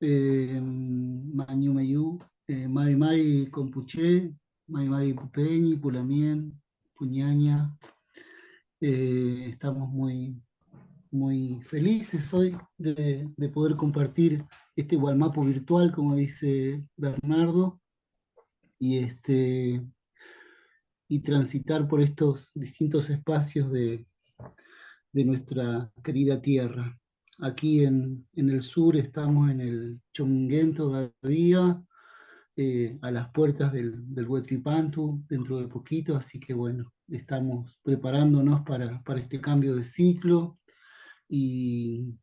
Mañumayú, Mari Mari Compuché, Mari Mari Pupeñi, Pulamien, Puñaña. Estamos muy felices hoy de poder compartir este Gualmapu virtual, como dice Bernardo, y, y transitar por estos distintos espacios de nuestra querida tierra. Aquí en el sur estamos en el Chonguén todavía, a las puertas del Huetripantu dentro de poquito, así que bueno, estamos preparándonos para este cambio de ciclo y,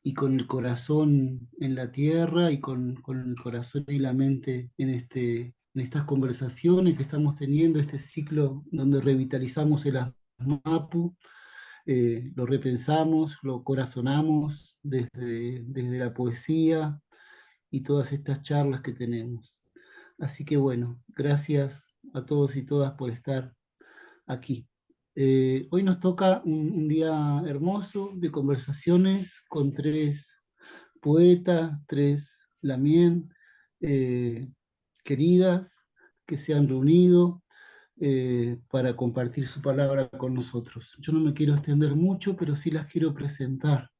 y con el corazón en la tierra y con el corazón y la mente en estas conversaciones que estamos teniendo, este ciclo donde revitalizamos el Mapu, lo repensamos, lo corazonamos desde la poesía y todas estas charlas que tenemos. Así que bueno, gracias a todos y todas por estar aquí. Hoy nos toca un día hermoso de conversaciones con tres poetas, tres lamien, queridas, que se han reunido para compartir su palabra con nosotros. Yo no me quiero extender mucho, pero sí las quiero presentar.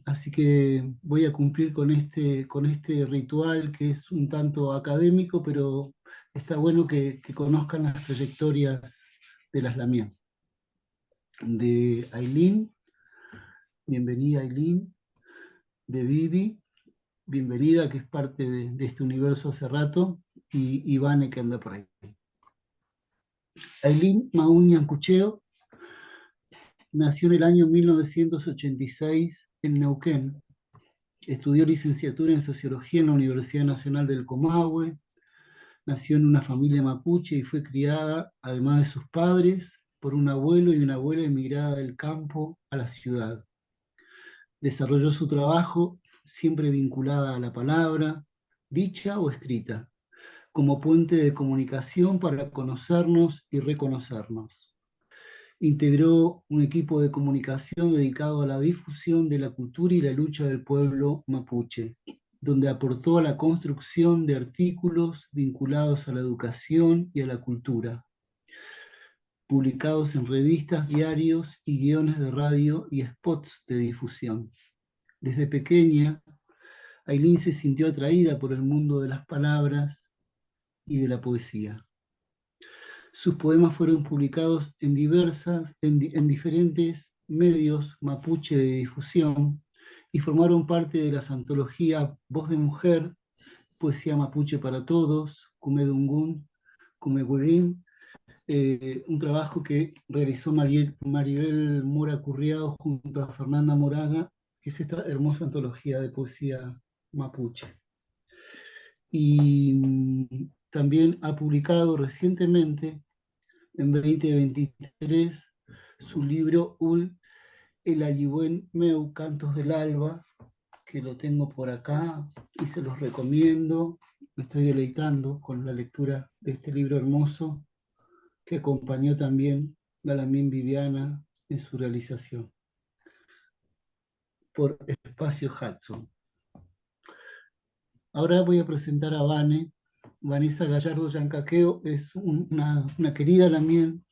Así que voy a cumplir con este ritual que es un tanto académico, pero está bueno que conozcan las trayectorias de las Lamien. De Aileen, bienvenida Aileen. De Vivi, bienvenida, que es parte de este universo hace rato. Y Ivane, que anda por ahí. Aileen Mauñan Cucheo nació en el año 1986 en Neuquén. Estudió licenciatura en Sociología en la Universidad Nacional del Comahue. Nació en una familia mapuche y fue criada, además de sus padres, por un abuelo y una abuela emigrada del campo a la ciudad. Desarrolló su trabajo siempre vinculada a la palabra, dicha o escrita, como puente de comunicación para conocernos y reconocernos. Integró un equipo de comunicación dedicado a la difusión de la cultura y la lucha del pueblo mapuche, donde aportó a la construcción de artículos vinculados a la educación y a la cultura, publicados en revistas, diarios y guiones de radio y spots de difusión. Desde pequeña, Aileen se sintió atraída por el mundo de las palabras y de la poesía. Sus poemas fueron publicados en diferentes medios mapuche de difusión y formaron parte de las antologías Voz de Mujer, Poesía Mapuche para Todos, Kumedungún, Kumegurín, un trabajo que realizó Maribel Mora Curriado junto a Fernanda Moraga, que es esta hermosa antología de poesía mapuche. Y también ha publicado recientemente, en 2023, su libro Ul El Ayibuen Meu, Cantos del Alba, que lo tengo por acá y se los recomiendo. Me estoy deleitando con la lectura de este libro hermoso que acompañó también a Lamien Viviana en su realización por Espacio Hudson. Ahora voy a presentar a Vane. Vanessa Gallardo Yancaqueo es una querida Lamien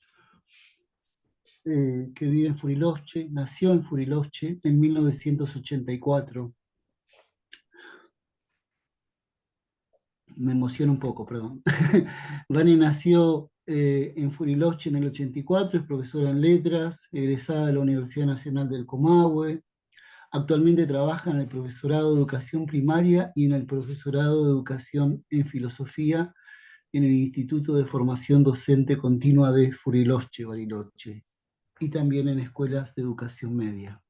que vive en Furiloche, nació en Furiloche en 1984. Me emociona un poco, perdón. Vane nació en Furiloche en el 84, es profesora en letras, egresada de la Universidad Nacional del Comahue. Actualmente trabaja en el profesorado de educación primaria y en el profesorado de educación en filosofía en el Instituto de Formación Docente Continua de Furiloche, Bariloche, y también en escuelas de educación media.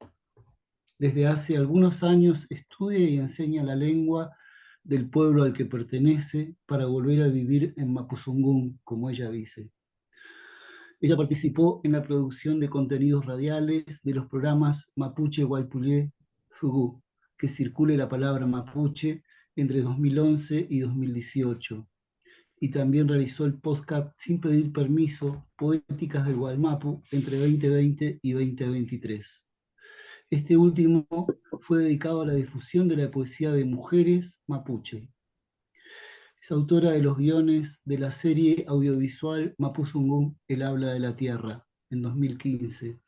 Desde hace algunos años estudia y enseña la lengua del pueblo al que pertenece para volver a vivir en Mapuzungún, como ella dice. Ella participó en la producción de contenidos radiales de los programas Mapuche Guaypulé Zugú, que circule la palabra mapuche entre 2011 y 2018. Y también realizó el podcast Sin pedir permiso, Poéticas del Gualmapu, entre 2020 y 2023. Este último fue dedicado a la difusión de la poesía de mujeres mapuche. Es autora de los guiones de la serie audiovisual Mapuzungún, El habla de la tierra, en 2015,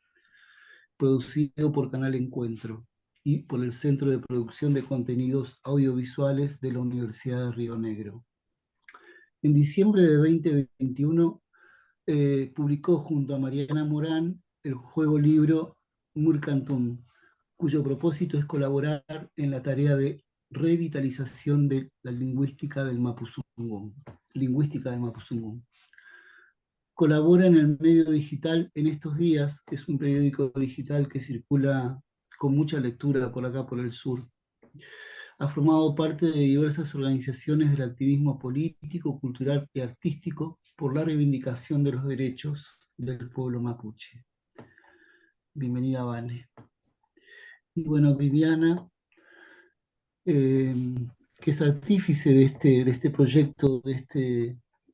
producido por Canal Encuentro y por el Centro de Producción de Contenidos Audiovisuales de la Universidad de Río Negro. En diciembre de 2021 publicó junto a Mariana Morán el juego libro Murcantún, cuyo propósito es colaborar en la tarea de revitalización de la lingüística del Mapuzungún. Colabora en el medio digital En Estos Días, que es un periódico digital que circula con mucha lectura por acá, por el sur. Ha formado parte de diversas organizaciones del activismo político, cultural y artístico por la reivindicación de los derechos del pueblo mapuche. Bienvenida, Vane. Y bueno, Viviana, que es artífice de este proyecto, de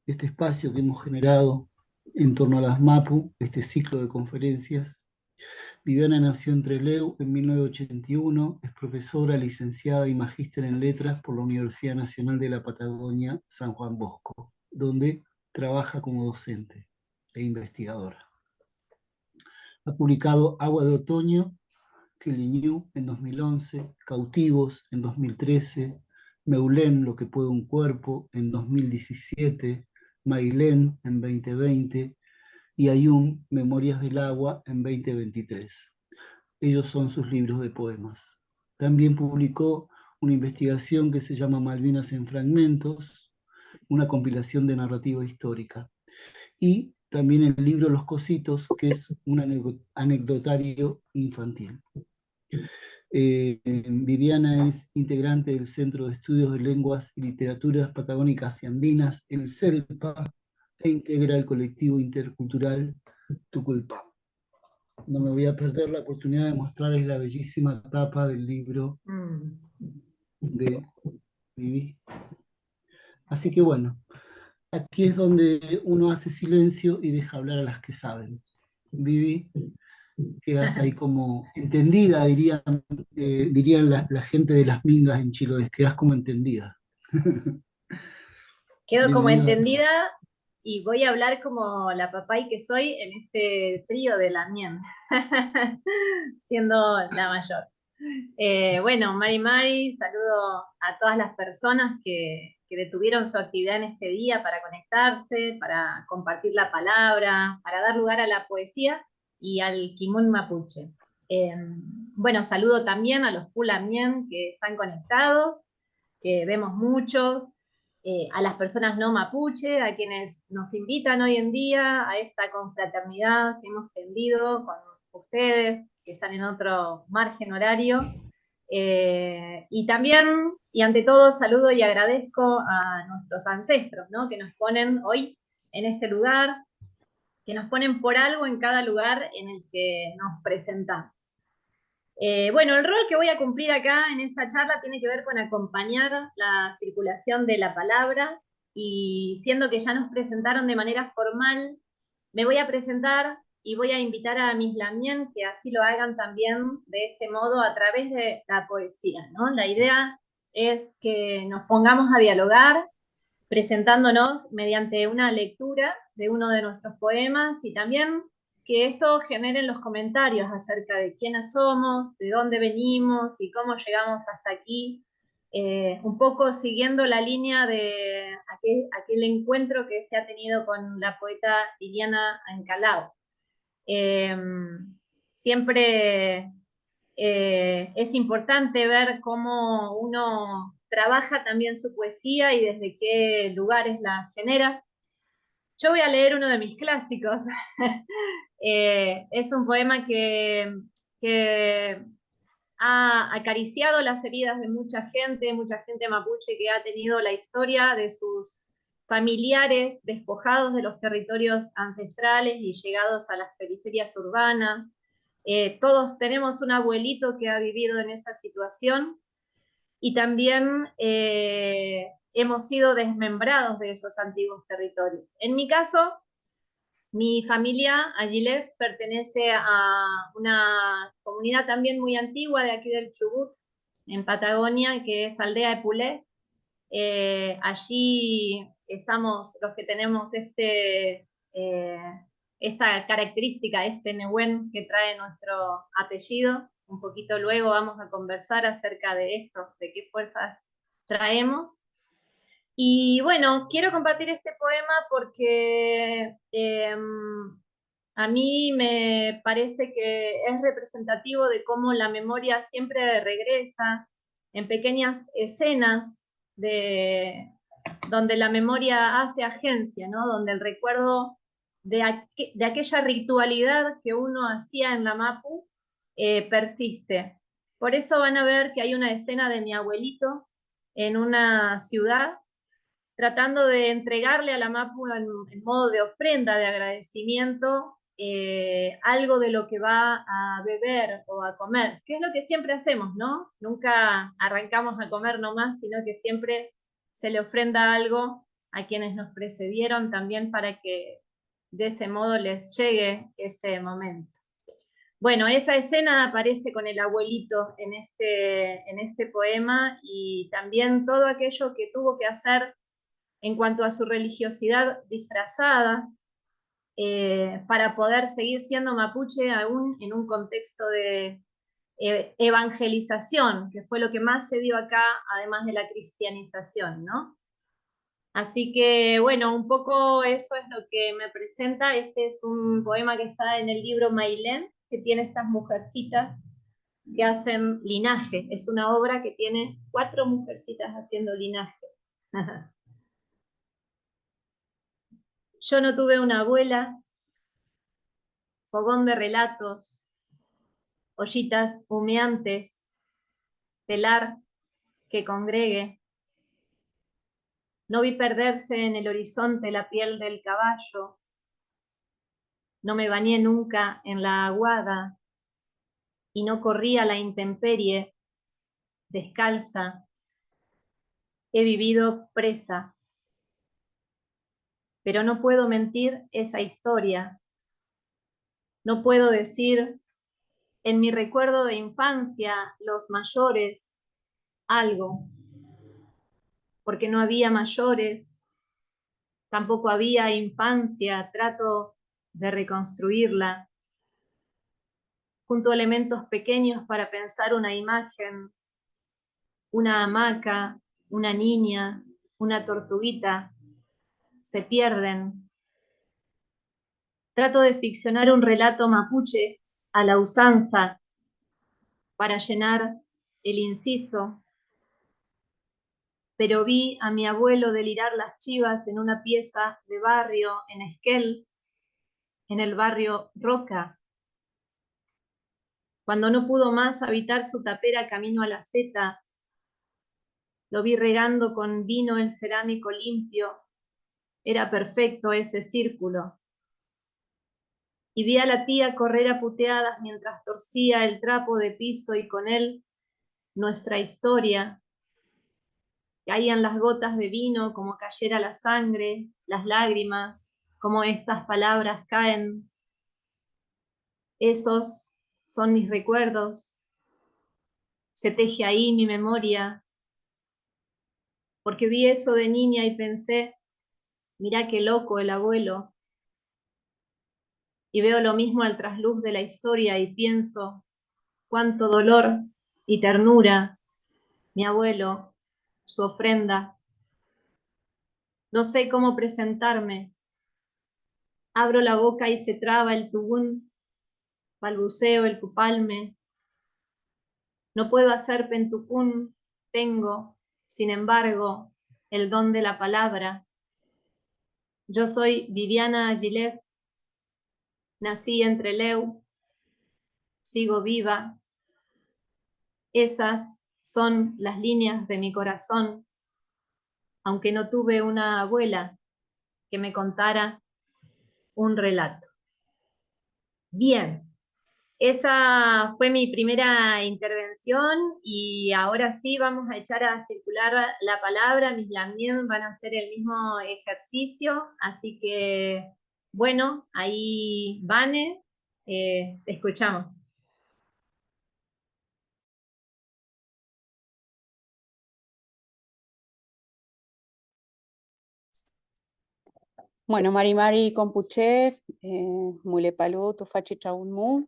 este espacio que hemos generado en torno a las MAPU, este ciclo de conferencias. Viviana nació en Trelew en 1981, es profesora, licenciada y magíster en letras por la Universidad Nacional de la Patagonia, San Juan Bosco, donde trabaja como docente e investigadora. Ha publicado Agua de Otoño, Quiliñú en 2011, Cautivos en 2013, Meulén, Lo que puede un cuerpo en 2017, Mailén en 2020 y Ayun, Memorias del Agua en 2023. Ellos son sus libros de poemas. También publicó una investigación que se llama Malvinas en Fragmentos, una compilación de narrativa histórica. Y también el libro Los Cositos, que es un anecdotario infantil. Viviana es integrante del Centro de Estudios de Lenguas y Literaturas Patagónicas y Andinas, el CELPA, e integra el colectivo intercultural Tuculpán. No me voy a perder la oportunidad de mostrarles la bellísima tapa del libro de Vivi. Así que bueno, aquí es donde uno hace silencio y deja hablar a las que saben. Vivi, quedas ahí como entendida, dirían la gente de las mingas en Chiloé, quedas como entendida. Quedo como Bienvenida. entendida y voy a hablar como la papay que soy en este trío de la Mien, siendo la mayor. Bueno, Mari, saludo a todas las personas que detuvieron su actividad en este día para conectarse, para compartir la palabra, para dar lugar a la poesía y al Kimun Mapuche. Bueno, saludo también a los Pulamien que están conectados, que vemos muchos, a las personas no mapuche, a quienes nos invitan hoy en día a esta confraternidad que hemos tendido con ustedes, que están en otro margen horario. Y también, y ante todo, saludo y agradezco a nuestros ancestros, ¿no? Que nos ponen hoy en este lugar, que nos ponen por algo en cada lugar en el que nos presentamos. Bueno, el rol que voy a cumplir acá en esta charla tiene que ver con acompañar la circulación de la palabra y siendo que ya nos presentaron de manera formal, me voy a presentar y voy a invitar a mis lamien que así lo hagan también de este modo a través de la poesía, ¿no? La idea es que nos pongamos a dialogar presentándonos mediante una lectura de uno de nuestros poemas y también que esto genere los comentarios acerca de quiénes somos, de dónde venimos y cómo llegamos hasta aquí, un poco siguiendo la línea de aquel encuentro que se ha tenido con la poeta Liliana Ancalao. Siempre es importante ver cómo uno trabaja también su poesía y desde qué lugares la genera. Yo voy a leer uno de mis clásicos. Es un poema que ha acariciado las heridas de mucha gente mapuche que ha tenido la historia de sus familiares despojados de los territorios ancestrales y llegados a las periferias urbanas. Todos tenemos un abuelito que ha vivido en esa situación y también hemos sido desmembrados de esos antiguos territorios. En mi caso, Mi familia, Agilef, pertenece a una comunidad también muy antigua de aquí del Chubut, en Patagonia, que es Aldea Epulé. Allí estamos los que tenemos esta característica, este Nehuen que trae nuestro apellido. Un poquito luego vamos a conversar acerca de esto, de qué fuerzas traemos. Y bueno, quiero compartir este poema porque a mí me parece que es representativo de cómo la memoria siempre regresa en pequeñas escenas donde la memoria hace agencia, ¿no? Donde el recuerdo de aquella ritualidad que uno hacía en la Mapu persiste. Por eso van a ver que hay una escena de mi abuelito en una ciudad tratando de entregarle a la MAPU en modo de ofrenda, de agradecimiento, algo de lo que va a beber o a comer, que es lo que siempre hacemos, ¿no? Nunca arrancamos a comer nomás, sino que siempre se le ofrenda algo a quienes nos precedieron también para que de ese modo les llegue ese momento. Bueno, esa escena aparece con el abuelito en este poema y también todo aquello que tuvo que hacer en cuanto a su religiosidad disfrazada, para poder seguir siendo mapuche aún en un contexto de evangelización, que fue lo que más se dio acá, además de la cristianización, ¿no? Así que, bueno, un poco eso es lo que me presenta. Este es un poema que está en el libro Mailén, que tiene estas mujercitas que hacen linaje. Es una obra que tiene 4 mujercitas haciendo linaje. Yo no tuve una abuela, fogón de relatos, ollitas humeantes, telar que congregue. No vi perderse en el horizonte la piel del caballo. No me bañé nunca en la aguada y no corrí a la intemperie, descalza. He vivido presa, pero no puedo mentir esa historia. No puedo decir, en mi recuerdo de infancia, los mayores, algo, porque no había mayores, tampoco había infancia, trato de reconstruirla, junto a elementos pequeños para pensar una imagen, una hamaca, una niña, una tortuguita, se pierden. Trato de ficcionar un relato mapuche a la usanza para llenar el inciso, pero vi a mi abuelo delirar las chivas en una pieza de barrio en Esquel, en el barrio Roca. Cuando no pudo más habitar su tapera camino a la Zeta, lo vi regando con vino el cerámico limpio. Era perfecto ese círculo. Y vi a la tía correr a puteadas mientras torcía el trapo de piso y con él nuestra historia. Caían las gotas de vino como cayera la sangre, las lágrimas, como estas palabras caen. Esos son mis recuerdos. Se teje ahí mi memoria, porque vi eso de niña y pensé, mirá qué loco el abuelo. Y veo lo mismo al trasluz de la historia y pienso, cuánto dolor y ternura, mi abuelo, su ofrenda. No sé cómo presentarme. Abro la boca y se traba el tugún, balbuceo el cupalme. No puedo hacer pentucún, tengo, sin embargo, el don de la palabra. Yo soy Viviana Agilev, nací entre Leu, sigo viva. Esas son las líneas de mi corazón, aunque no tuve una abuela que me contara un relato. Bien, esa fue mi primera intervención y ahora sí vamos a echar a circular la palabra. Mis lamien van a hacer el mismo ejercicio, así que Bueno, ahí, Vane, te escuchamos. Bueno, Mari Mari Compuche, Mulepalú, Tufachi Chaunmu,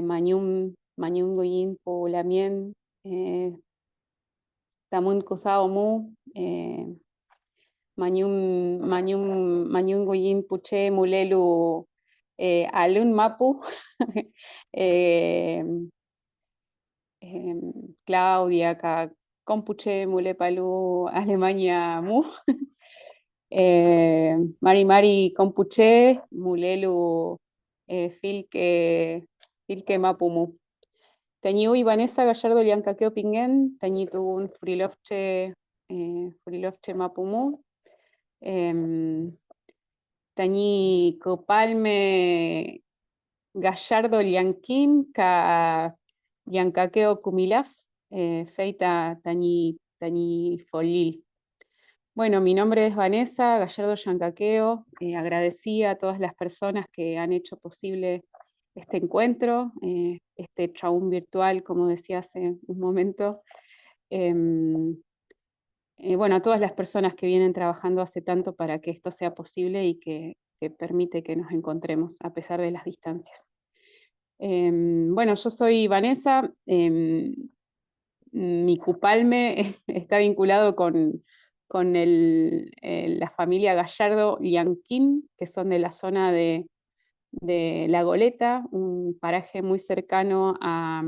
Mañum Goyin Pulamien, Tamun Kuzao Mu, Mañum Goyin Puche Mulelu, Alun Mapu, eh, Claudia, Compuche Mulepalú, Alemania Mu. Mari Mari Compuche, Mulelu, Filke Mapumu. Tañiu y Vanessa Gallardo Liancaqueo Pinguen, Tañitun Furilofche Mapumu. Tañi Copalme Gallardo Lianquín, Liancaqueo Cumilaf, Feita Tañi Folil. Bueno, mi nombre es Vanessa Gallardo Yancaqueo. Agradecí a todas las personas que han hecho posible este encuentro, este chaún virtual, como decía hace un momento. Bueno, a todas las personas que vienen trabajando hace tanto para que esto sea posible y que permite que nos encontremos a pesar de las distancias. Bueno, yo soy Vanessa. Mi cupalme está vinculado con la familia Gallardo Lianquín, que son de la zona de La Goleta, un paraje muy cercano a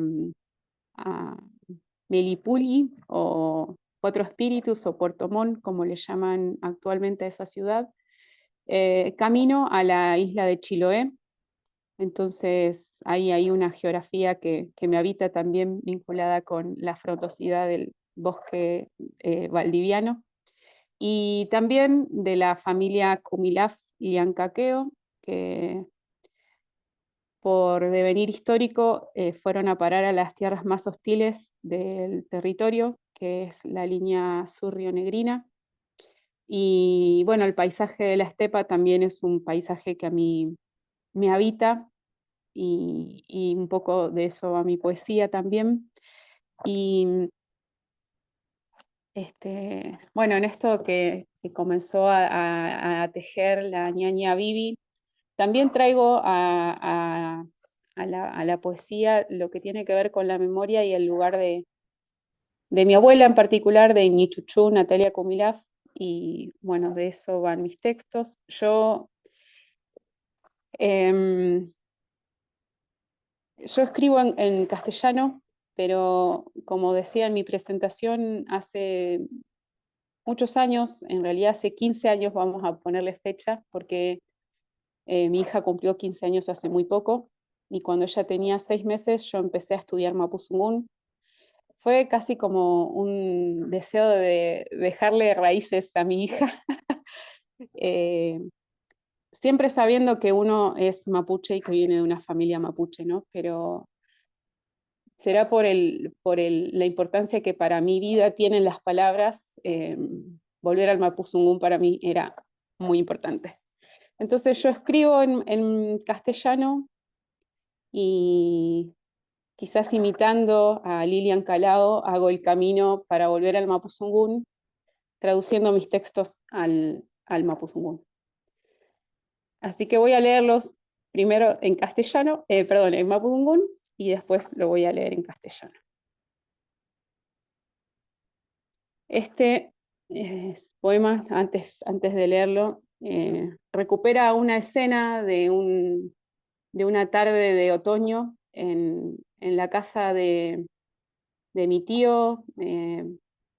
Melipuli o Cuatro Espíritus o Puerto Montt, como le llaman actualmente a esa ciudad, camino a la isla de Chiloé. Entonces ahí hay una geografía que me habita también vinculada con la frondosidad del bosque valdiviano y también de la familia Cumilaf Liancaqueo, que por devenir histórico fueron a parar a las tierras más hostiles del territorio, que es la línea sur-rionegrina. Y bueno, el paisaje de la estepa también es un paisaje que a mí me habita y un poco de eso a mi poesía también. Y bueno, en esto que comenzó a tejer la ñaña Vivi, también traigo a la poesía lo que tiene que ver con la memoria y el lugar de mi abuela en particular, de Ñichuchú, Natalia Kumilaf, y bueno, de eso van mis textos. Em, yo escribo en castellano, pero como decía en mi presentación, hace muchos años, en realidad hace 15 años vamos a ponerle fecha, porque mi hija cumplió 15 años hace muy poco, y cuando ella tenía 6 meses yo empecé a estudiar Mapuzungún. Fue casi como un deseo de dejarle raíces a mi hija, eh, siempre sabiendo que uno es mapuche y que viene de una familia mapuche, ¿no? Pero será la importancia que para mi vida tienen las palabras, volver al Mapuzungún para mí era muy importante. Entonces yo escribo en castellano y quizás imitando a Lilian Calao hago el camino para volver al Mapuzungún, traduciendo mis textos al Mapuzungún. Así que voy a leerlos primero en castellano, perdón, en Mapuzungún, y después lo voy a leer en castellano. Este poema, antes de leerlo, recupera una escena de una tarde de otoño en la casa de mi tío, de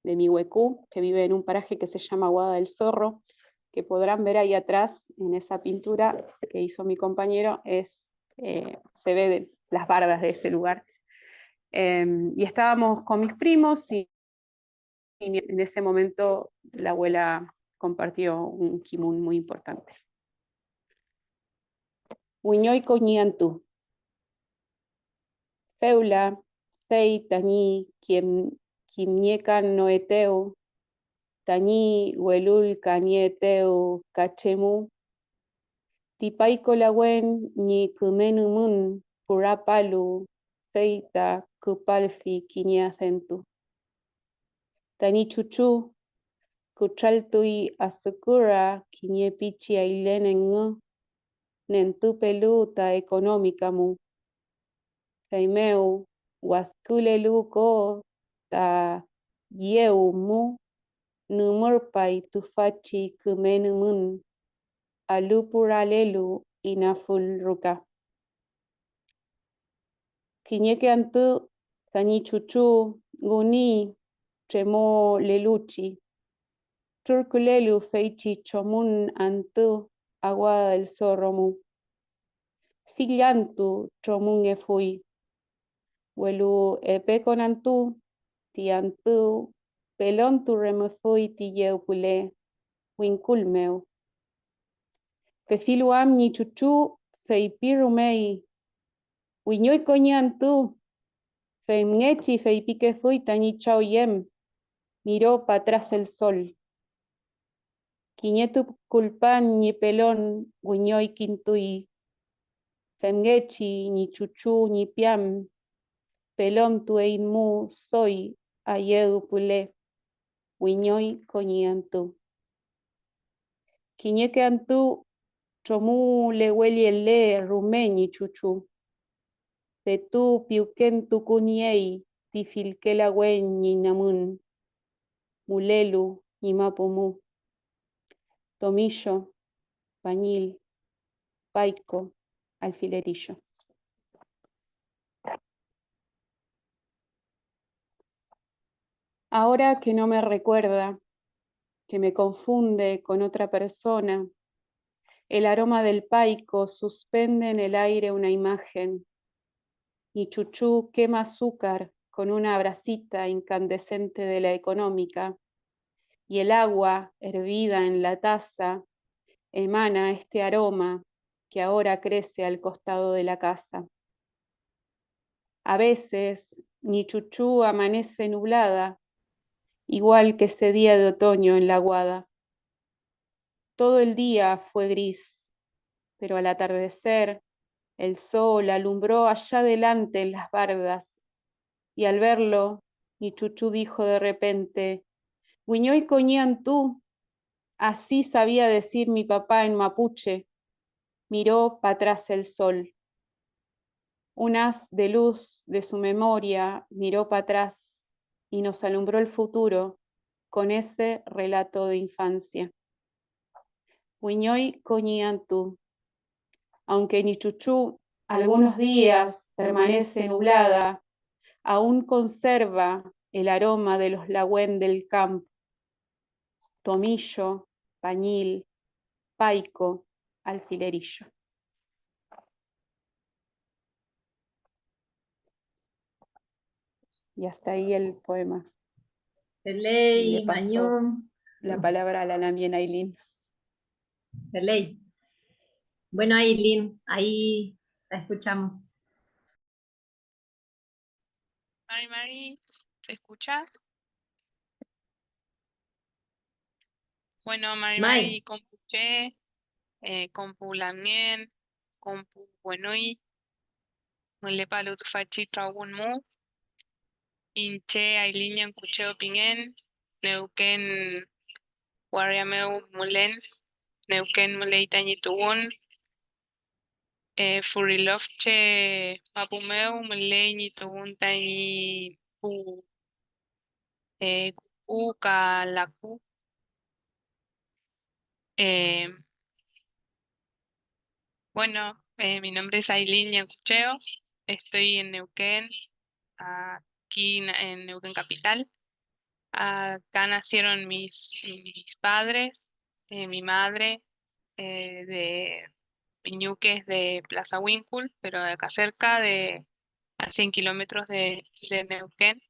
mi huecú, que vive en un paraje que se llama Guada del Zorro, que podrán ver ahí atrás en esa pintura que hizo mi compañero, se ve de las bardas de ese lugar. Y estábamos con mis primos y en ese momento la abuela compartió un kimun muy importante. Uñoy coñiantú. Feula, fei tañi, quien noeteu, tañi huelul cañeteu cachemu, Tipaiko lawen ni kumenumun purapalu seita kupalfi kiniacentu. Tani chuchu kuchaltui asukura kiniepichi ailenengu nentupelu ta económicamu. Seimeu waskulelu ko ta yeu mu numurpai tufachi kumenumun alupuralelu inafulruka. Kiñeke antu tani chuchu guni tremo leluchi. Turkulelu feichi chomun antu agua del zorromu. Fillantu chomun efui. Welu epekon antu ti antu pelon tu remefui ti yeupule winkulmeu. Pefilu am ni chuchu feipirumei. Wiñoy coñantu feimnechi feipique fui tani chao yem. Miró para atrás el sol. Quiñetu culpan ni pelón wiñoy quintui. Femgechi ni chuchu ni piam. Pelón tu einmu soy ayedu pule. Wiñoy coñantu. Quiñeque antu chomu le huele rumeñi chuchu. De tu piuken tu cuniei tifilque la ni namun. Mulelu ni mapumu. Tomillo, pañil, paico, alfilerillo. Ahora que no me recuerda, que me confunde con otra persona, el aroma del paico suspende en el aire una imagen. Mi chuchú quema azúcar con una brasita incandescente de la económica y el agua hervida en la taza emana este aroma que ahora crece al costado de la casa. A veces mi chuchú amanece nublada, igual que ese día de otoño en la Guada. Todo el día fue gris, pero al atardecer el sol alumbró allá adelante en las bardas, y al verlo, mi chuchú dijo de repente, «Guiñoy coñán tú», así sabía decir mi papá en mapuche. Miró para atrás el sol. Un haz de luz de su memoria miró para atrás y nos alumbró el futuro con ese relato de infancia. Huiñoy coñiantú. Aunque Nichuchú algunos días permanece nublada, aún conserva el aroma de los lagüen del campo. Tomillo, pañil, paico, alfilerillo. Y hasta ahí el poema. De Y ley, le paso Mañón, la palabra a la Namien Ailín. de ley. Bueno, Aileen, ahí la escuchamos. Mari, ¿se escucha? Bueno, Mai. Mari, compuché, compulamien, compu buenoi, mulepa lutufachi tragun mu, inche ailinian cucheo pingen, neuken guariameu mulen, neuken muleita ñitugun, furilofche mapumeu mulei ñitugun tañi pu, kuka laku. Bueno, mi nombre es Ailín Yancucheo, estoy en Neuquén, aquí en Neuquén Capital. Acá nacieron mis padres, mi madre de Piñuques de Plaza Wincul, pero de acá cerca, a 100 kilómetros de Neuquén.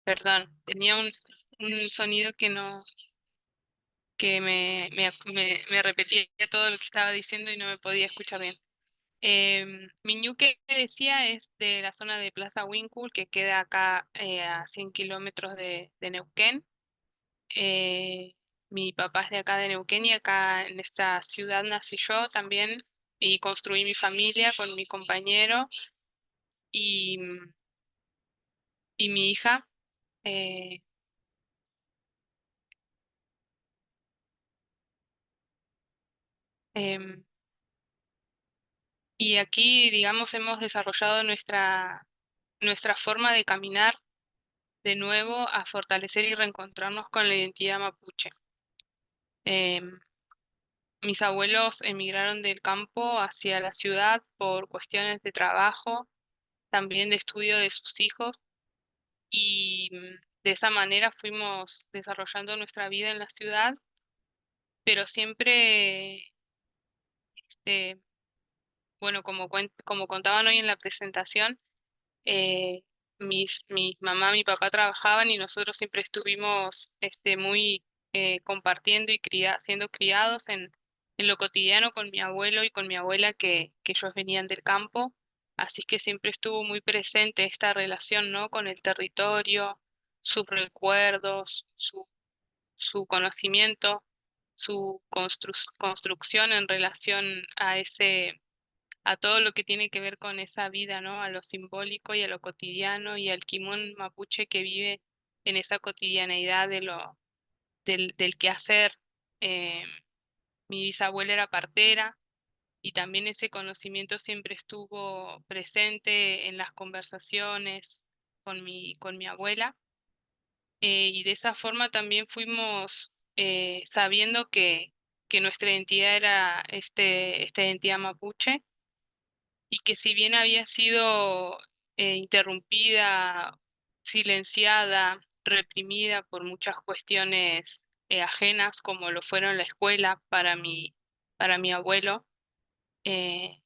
Perdón, tenía un sonido que no, que me repetía todo lo que estaba diciendo y no me podía escuchar bien. Mi ñuque que decía es de la zona de Plaza Winkle, que queda acá a 100 kilómetros de Neuquén. Eh, Mi papá es de acá de Neuquén y acá en esta ciudad nací yo también y construí mi familia con mi compañero y, y mi hija. eh, em, y aquí, digamos, hemos desarrollado nuestra forma de caminar de nuevo a fortalecer y reencontrarnos con la identidad mapuche. Em, Mis abuelos emigraron del campo hacia la ciudad por cuestiones de trabajo, también de estudio de sus hijos, y de esa manera fuimos desarrollando nuestra vida en la ciudad, pero siempre, este, bueno, como contaban hoy en la presentación, eh, mi mamá, mi papá trabajaban y nosotros siempre estuvimos muy compartiendo y siendo criados en lo cotidiano con mi abuelo y con mi abuela, que ellos venían del campo, así que siempre estuvo muy presente esta relación, ¿no? Con el territorio, sus recuerdos, su conocimiento, su construcción en relación a todo lo que tiene que ver con esa vida, ¿no? A lo simbólico y a lo cotidiano y al kimón mapuche que vive en esa cotidianeidad del quehacer. Eh, Mi bisabuela era partera y también ese conocimiento siempre estuvo presente en las conversaciones con mi abuela. Y de esa forma también fuimos sabiendo que nuestra identidad era esta identidad mapuche y que si bien había sido interrumpida, silenciada, reprimida por muchas cuestiones ajenas, como lo fueron la escuela para mi abuelo, eh,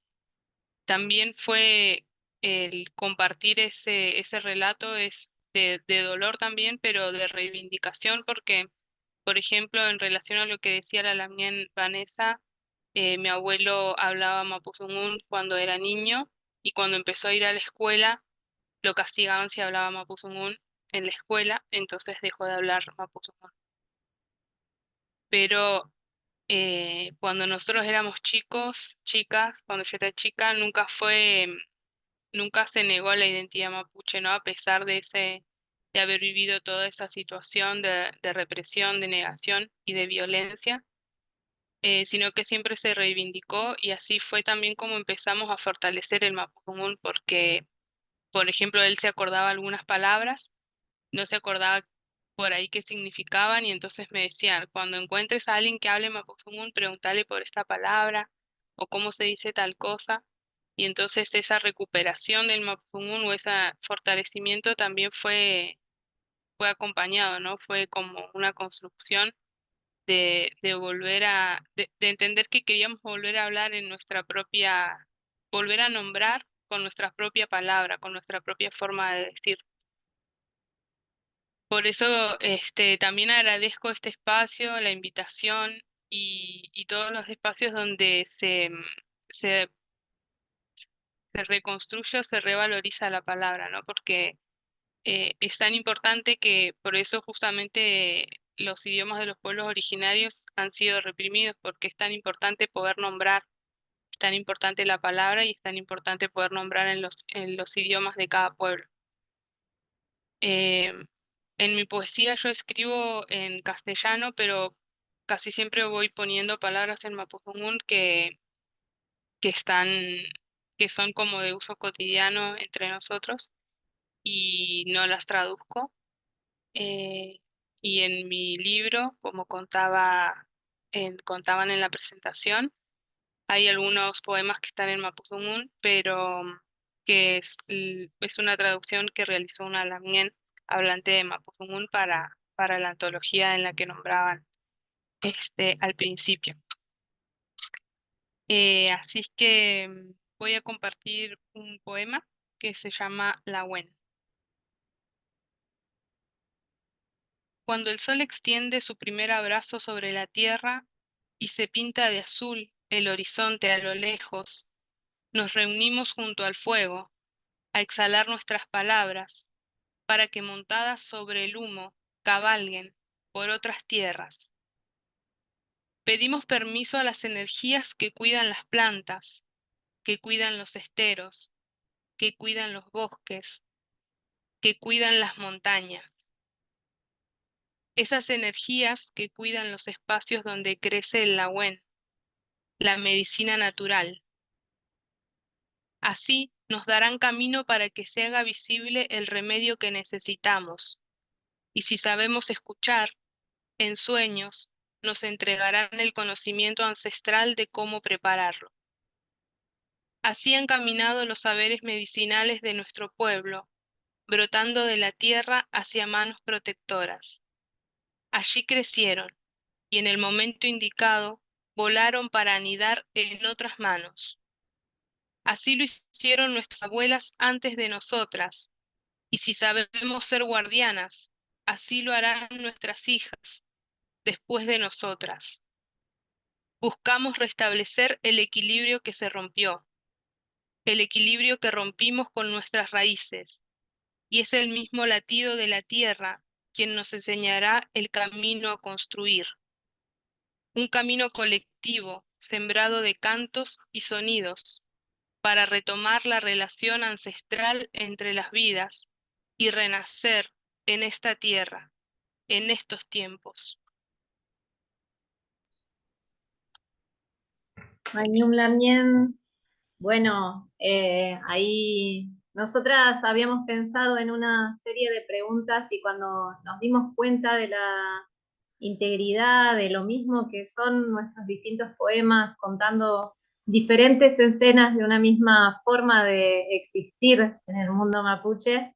también fue el compartir ese relato es de dolor también, pero de reivindicación, porque, por ejemplo, en relación a lo que decía la Lamien Vanessa, mi abuelo hablaba mapuzungún cuando era niño y cuando empezó a ir a la escuela lo castigaban si hablaba mapuzungún en la escuela, entonces dejó de hablar mapuzungún. Pero cuando nosotros éramos chicos, chicas, cuando yo era chica, nunca se negó la identidad mapuche, ¿no? A pesar de haber vivido toda esa situación de represión, de negación y de violencia, sino que siempre se reivindicó y así fue también como empezamos a fortalecer el mapuzungún, porque, por ejemplo, él se acordaba algunas palabras, no se acordaba por ahí qué significaban y entonces me decían, cuando encuentres a alguien que hable mapuzungún, pregúntale por esta palabra o cómo se dice tal cosa. Y entonces esa recuperación del mapuzungún o ese fortalecimiento también fue acompañado, ¿no? Fue como una construcción de volver de entender que queríamos volver a hablar en volver a nombrar con nuestra propia palabra, con nuestra propia forma de decir. Por eso, también agradezco este espacio, la invitación y todos los espacios donde se, se reconstruye o se revaloriza la palabra, ¿no? Porque es tan importante que por eso justamente los idiomas de los pueblos originarios han sido reprimidos, porque es tan importante poder nombrar, es tan importante la palabra y es tan importante poder nombrar en los idiomas de cada pueblo. Eh, en mi poesía yo escribo en castellano, pero casi siempre voy poniendo palabras en mapudungún que están, que son como de uso cotidiano entre nosotros y no las traduzco. Eh, y en mi libro, como contaban en la presentación, hay algunos poemas que están en mapudungún, pero es una traducción que realizó una lamien hablante de mapudungún para la antología en la que nombraban al principio. Así que voy a compartir un poema que se llama La Wen. Cuando el sol extiende su primer abrazo sobre la tierra y se pinta de azul el horizonte a lo lejos, nos reunimos junto al fuego, a exhalar nuestras palabras, para que montadas sobre el humo cabalguen por otras tierras. Pedimos permiso a las energías que cuidan las plantas, que cuidan los esteros, que cuidan los bosques, que cuidan las montañas. Esas energías que cuidan los espacios donde crece el laúen, la medicina natural. Así nos darán camino para que se haga visible el remedio que necesitamos. Y si sabemos escuchar, en sueños, nos entregarán el conocimiento ancestral de cómo prepararlo. Así han caminado los saberes medicinales de nuestro pueblo, brotando de la tierra hacia manos protectoras. Allí crecieron, y en el momento indicado, volaron para anidar en otras manos. Así lo hicieron nuestras abuelas antes de nosotras, y si sabemos ser guardianas, así lo harán nuestras hijas después de nosotras. Buscamos restablecer el equilibrio que se rompió, el equilibrio que rompimos con nuestras raíces, y es el mismo latido de la tierra quien nos enseñará el camino a construir. Un camino colectivo, sembrado de cantos y sonidos, para retomar la relación ancestral entre las vidas y renacer en esta tierra, en estos tiempos. Mañum Lamien. Bueno, ahí nosotras habíamos pensado en una serie de preguntas y cuando nos dimos cuenta de la integridad, de lo mismo que son nuestros distintos poemas contando diferentes escenas de una misma forma de existir en el mundo mapuche,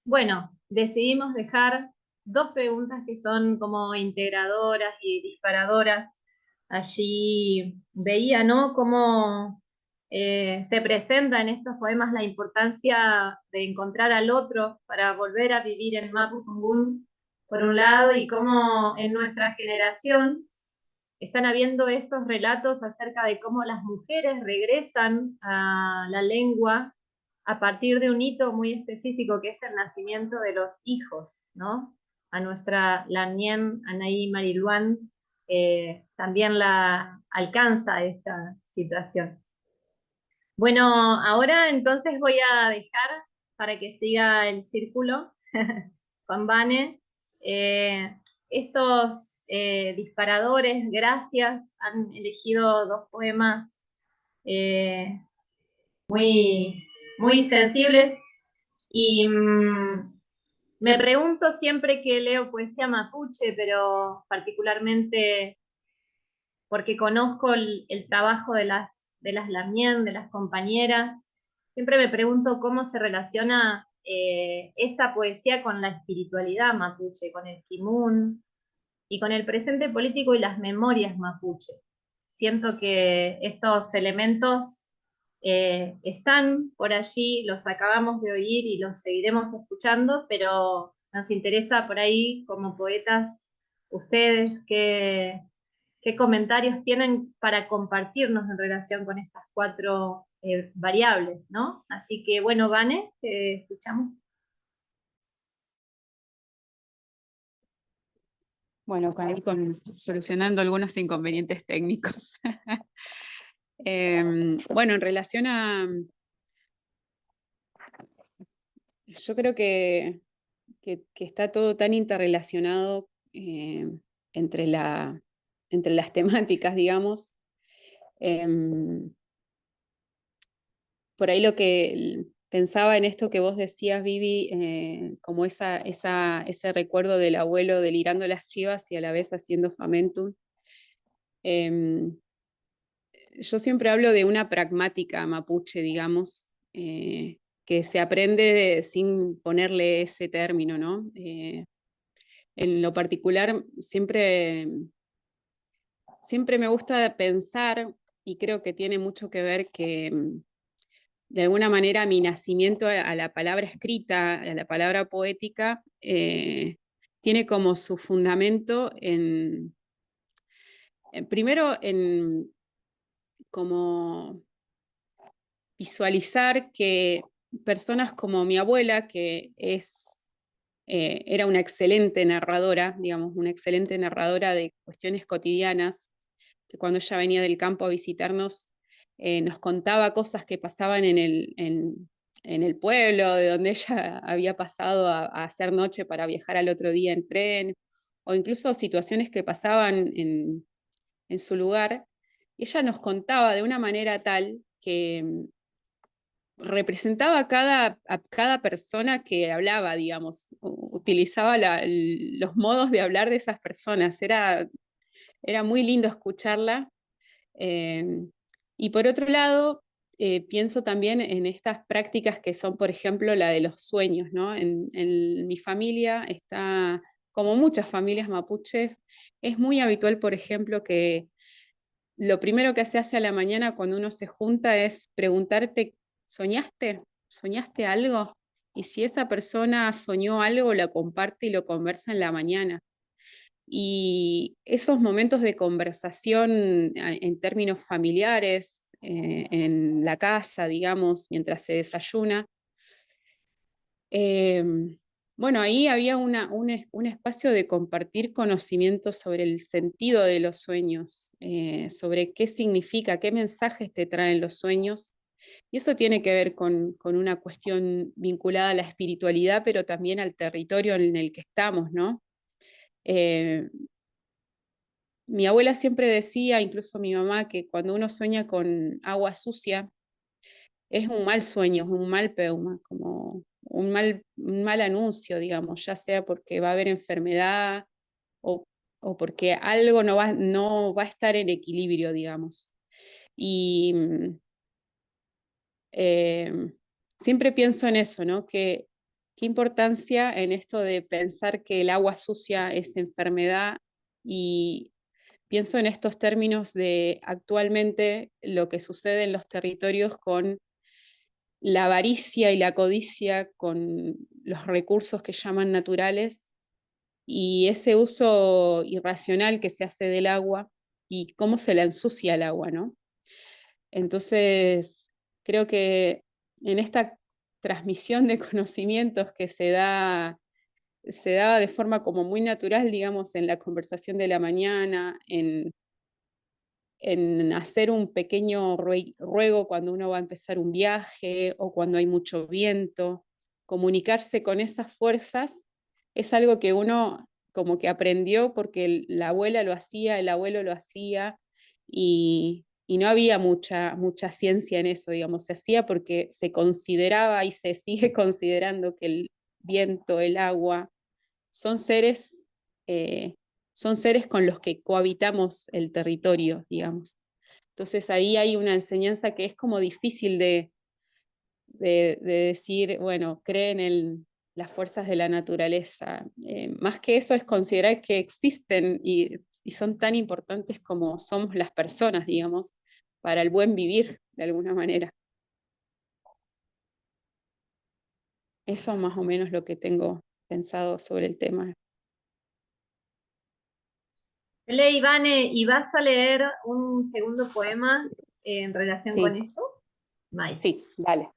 bueno, decidimos dejar dos preguntas que son como integradoras y disparadoras. Allí veía, ¿no?, cómo se presenta en estos poemas la importancia de encontrar al otro para volver a vivir en Mapu Kungun, por un lado, y cómo en nuestra generación están habiendo estos relatos acerca de cómo las mujeres regresan a la lengua a partir de un hito muy específico que es el nacimiento de los hijos, ¿no? A nuestra Lamien, Anaí Mariluán, también la alcanza esta situación. Bueno, ahora entonces voy a dejar para que siga el círculo con Vane. Estos disparadores, gracias, han elegido dos poemas eh, muy, muy sensibles y me pregunto siempre que leo poesía mapuche, pero particularmente porque conozco el trabajo de las Lamien, de las compañeras, siempre me pregunto cómo se relaciona esa poesía con la espiritualidad mapuche, con el kimun y con el presente político y las memorias mapuche. Siento que estos elementos están por allí, los acabamos de oír y los seguiremos escuchando, pero nos interesa por ahí como poetas, ustedes, qué comentarios tienen para compartirnos en relación con estas cuatro variables, ¿no? Así que bueno, Vane, te escuchamos. Bueno, solucionando algunos inconvenientes técnicos. Bueno, en relación a... Yo creo que está todo tan interrelacionado entre las temáticas, digamos. Por ahí lo que pensaba en esto que vos decías, Vivi, como ese recuerdo del abuelo delirando las chivas y a la vez haciendo famentum. Yo siempre hablo de una pragmática mapuche, digamos, que se aprende sin ponerle ese término, ¿no? En lo particular, siempre me gusta pensar, y creo que tiene mucho que ver que, de alguna manera, mi nacimiento a la palabra escrita, a la palabra poética, tiene como su fundamento primero como visualizar que personas como mi abuela, que era una excelente narradora, digamos, una excelente narradora de cuestiones cotidianas, que cuando ella venía del campo a visitarnos, nos contaba cosas que pasaban en el pueblo, de donde ella había pasado a hacer noche para viajar al otro día en tren, o incluso situaciones que pasaban en su lugar. Ella nos contaba de una manera tal que representaba a cada persona que hablaba, digamos, utilizaba los modos de hablar de esas personas. Era muy lindo escucharla. eh, y por otro lado, pienso también en estas prácticas que son, por ejemplo, la de los sueños, ¿no? En mi familia está, como muchas familias mapuches, es muy habitual, por ejemplo, que lo primero que se hace a la mañana cuando uno se junta es preguntarte, ¿soñaste? ¿Soñaste algo? Y si esa persona soñó algo, lo comparte y lo conversa en la mañana. Y esos momentos de conversación en términos familiares, en la casa, digamos, mientras se desayuna, eh, bueno, ahí había un espacio de compartir conocimientos sobre el sentido de los sueños, sobre qué significa, qué mensajes te traen los sueños. Y eso tiene que ver con una cuestión vinculada a la espiritualidad, pero también al territorio en el que estamos, ¿no? Eh, Mi abuela siempre decía, incluso mi mamá, que cuando uno sueña con agua sucia, es un mal sueño, es un mal peuma, como un mal anuncio, digamos, ya sea porque va a haber enfermedad o, o porque algo no va a estar en equilibrio, digamos. Y eh, siempre pienso en eso, ¿no? Que qué importancia en esto de pensar que el agua sucia es enfermedad y pienso en estos términos de actualmente lo que sucede en los territorios con la avaricia y la codicia, con los recursos que llaman naturales y ese uso irracional que se hace del agua y cómo se la ensucia el agua, ¿no? Entonces, creo que en esta transmisión de conocimientos que se daba de forma como muy natural, digamos, en la conversación de la mañana, en hacer un pequeño ruego cuando uno va a empezar un viaje o cuando hay mucho viento. Comunicarse con esas fuerzas es algo que uno como que aprendió porque la abuela lo hacía, el abuelo lo hacía y no había mucha ciencia en eso, digamos, se hacía porque se consideraba y se sigue considerando que el viento, el agua, son seres eh, son seres con los que cohabitamos el territorio, digamos. Entonces ahí hay una enseñanza que es como difícil de decir, bueno, creen en las fuerzas de la naturaleza. Más que eso es considerar que existen y son tan importantes como somos las personas, digamos, para el buen vivir, de alguna manera. Eso es más o menos lo que tengo pensado sobre el tema. Ivane, ¿y vas a leer un segundo poema en relación con Sí, eso? Bye. sí, dale.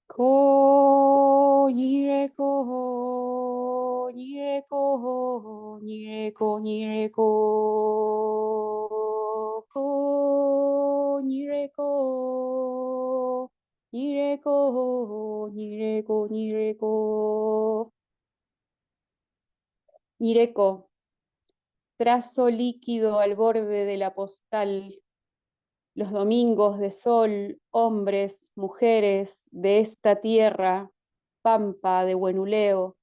Ko nire ko nire ko nire ko nire ko ko nire ko nire ko nire ko nire ko nire ko trazo líquido al borde de la postal. Los domingos de sol, hombres, mujeres de esta tierra, pampa de Buenuleo,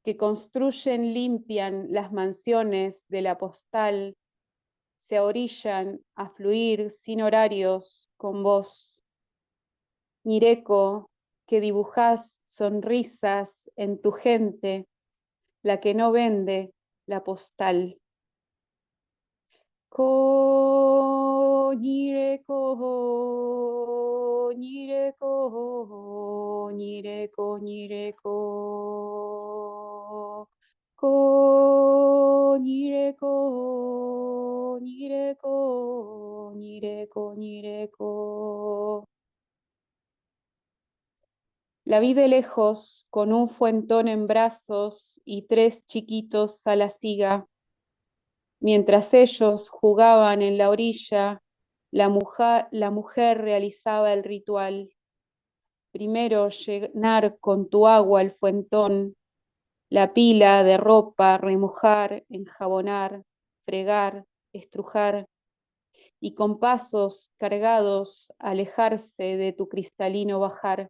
que construyen, limpian las mansiones de la postal, se orillan a fluir sin horarios con vos. Nireco, que dibujás sonrisas en tu gente, la que no vende la postal. Ko nire ko nire ko nire ko nire ko ko nire ko nire ko nire ko nire ko. La vi de lejos con un fuentón en brazos y 3 chiquitos a la siga. Mientras ellos jugaban en la orilla, la mujer realizaba el ritual. Primero llenar con tu agua el fuentón, la pila de ropa, remojar, enjabonar, fregar, estrujar, y con pasos cargados alejarse de tu cristalino bajar.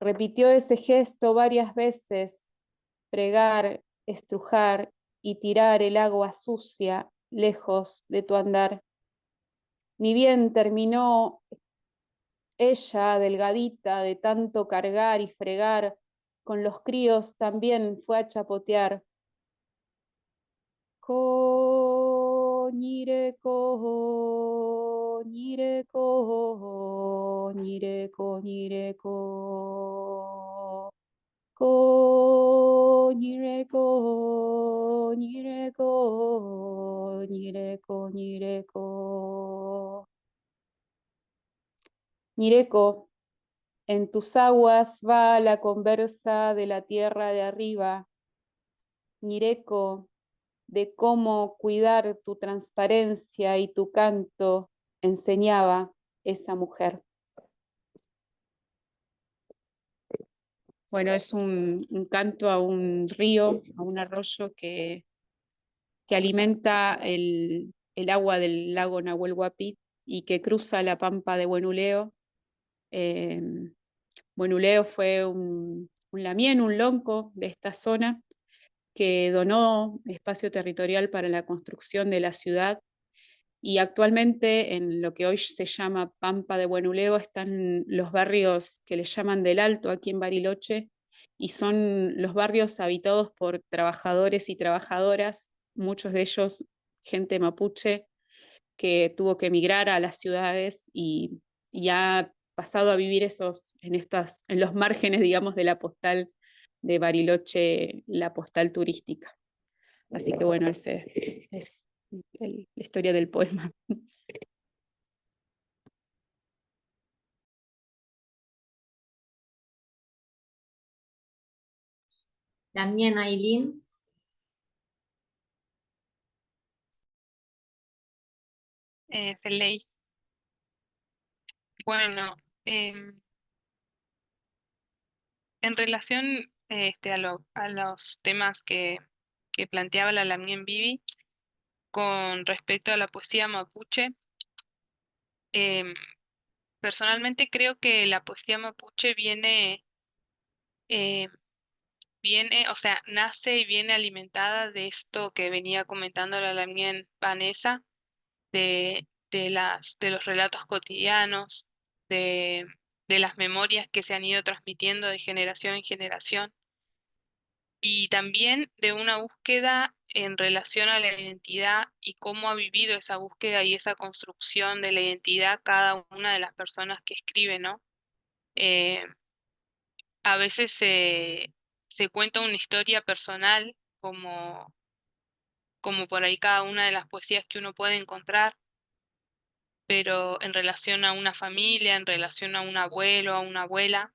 Repitió ese gesto varias veces, fregar, estrujar y tirar el agua sucia lejos de tu andar. Ni bien terminó ella, delgadita de tanto cargar y fregar, con los críos también fue a chapotear. Ko, nire, ko, nire, ko, nire, ko, nire, ko. Ko, nire, ko, nire, ko, nire, ko, nire, ko. Nireko, en tus aguas va la conversa de la tierra de arriba. Nireko, de cómo cuidar tu transparencia y tu canto, enseñaba esa mujer. Bueno, es un canto a un río, a un arroyo que alimenta el agua del lago Nahuel Huapi y que cruza la pampa de Buenuleo. Buenuleo fue un lamien, un lonco de esta zona que donó espacio territorial para la construcción de la ciudad, y actualmente en lo que hoy se llama Pampa de Buenuleo están los barrios que le llaman del Alto aquí en Bariloche, y son los barrios habitados por trabajadores y trabajadoras, muchos de ellos gente mapuche que tuvo que emigrar a las ciudades y ha pasado a vivir en los márgenes, digamos, de la postal de Bariloche, la postal turística. Así que bueno, ese es la historia del poema. También Ailín. Feley. Bueno, em, en relación a los temas que planteaba la Lamien Bibi con respecto a la poesía mapuche, em, personalmente creo que la poesía mapuche eh, o sea, nace y viene alimentada de esto que venía comentando la Lamien Vanessa, de los relatos cotidianos, de, de las memorias que se han ido transmitiendo de generación en generación, y también de una búsqueda en relación a la identidad y cómo ha vivido esa búsqueda y esa construcción de la identidad cada una de las personas que escribe, ¿no? Eh, a veces se cuenta una historia personal, como por ahí cada una de las poesías que uno puede encontrar, pero en relación a una familia, en relación a un abuelo, a una abuela,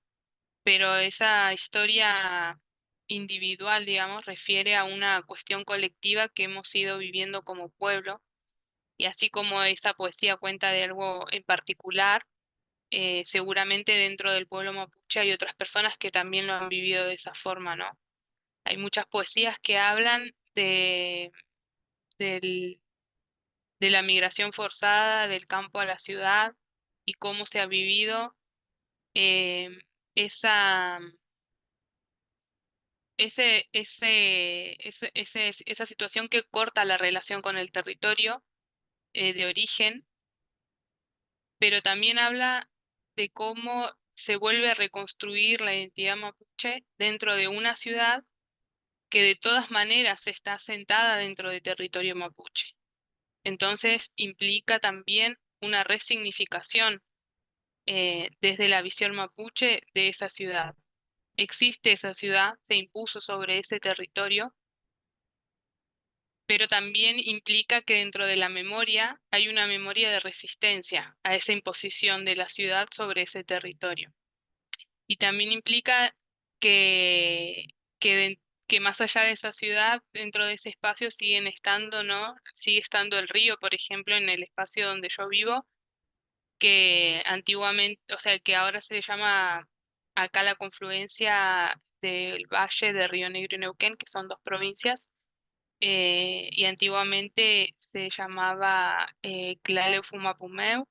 pero esa historia individual, digamos, refiere a una cuestión colectiva que hemos ido viviendo como pueblo, y así como esa poesía cuenta de algo en particular, seguramente dentro del pueblo mapuche hay otras personas que también lo han vivido de esa forma, ¿no? Hay muchas poesías que hablan del- de la migración forzada del campo a la ciudad y cómo se ha vivido eh, esa, esa situación que corta la relación con el territorio de origen, pero también habla de cómo se vuelve a reconstruir la identidad mapuche dentro de una ciudad que de todas maneras está asentada dentro de territorio mapuche. Entonces implica también una resignificación desde la visión mapuche de esa ciudad. Existe esa ciudad, se impuso sobre ese territorio, pero también implica que dentro de la memoria hay una memoria de resistencia a esa imposición de la ciudad sobre ese territorio. Y también implica que, que, que más allá de esa ciudad, dentro de ese espacio siguen estando, ¿no? Sigue estando el río, por ejemplo, en el espacio donde yo vivo, que antiguamente, o sea, que ahora se llama acá la confluencia del Valle de Río Negro y Neuquén, que son dos provincias, y antiguamente se llamaba Claleu-Fumapumeu,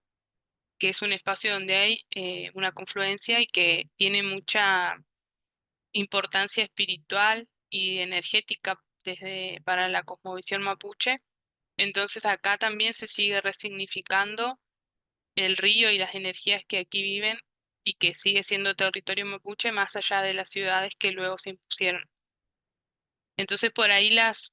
que es un espacio donde hay una confluencia y que tiene mucha importancia espiritual y energética para la cosmovisión mapuche. Entonces acá también se sigue resignificando el río y las energías que aquí viven y que sigue siendo territorio mapuche más allá de las ciudades que luego se impusieron. Entonces por ahí las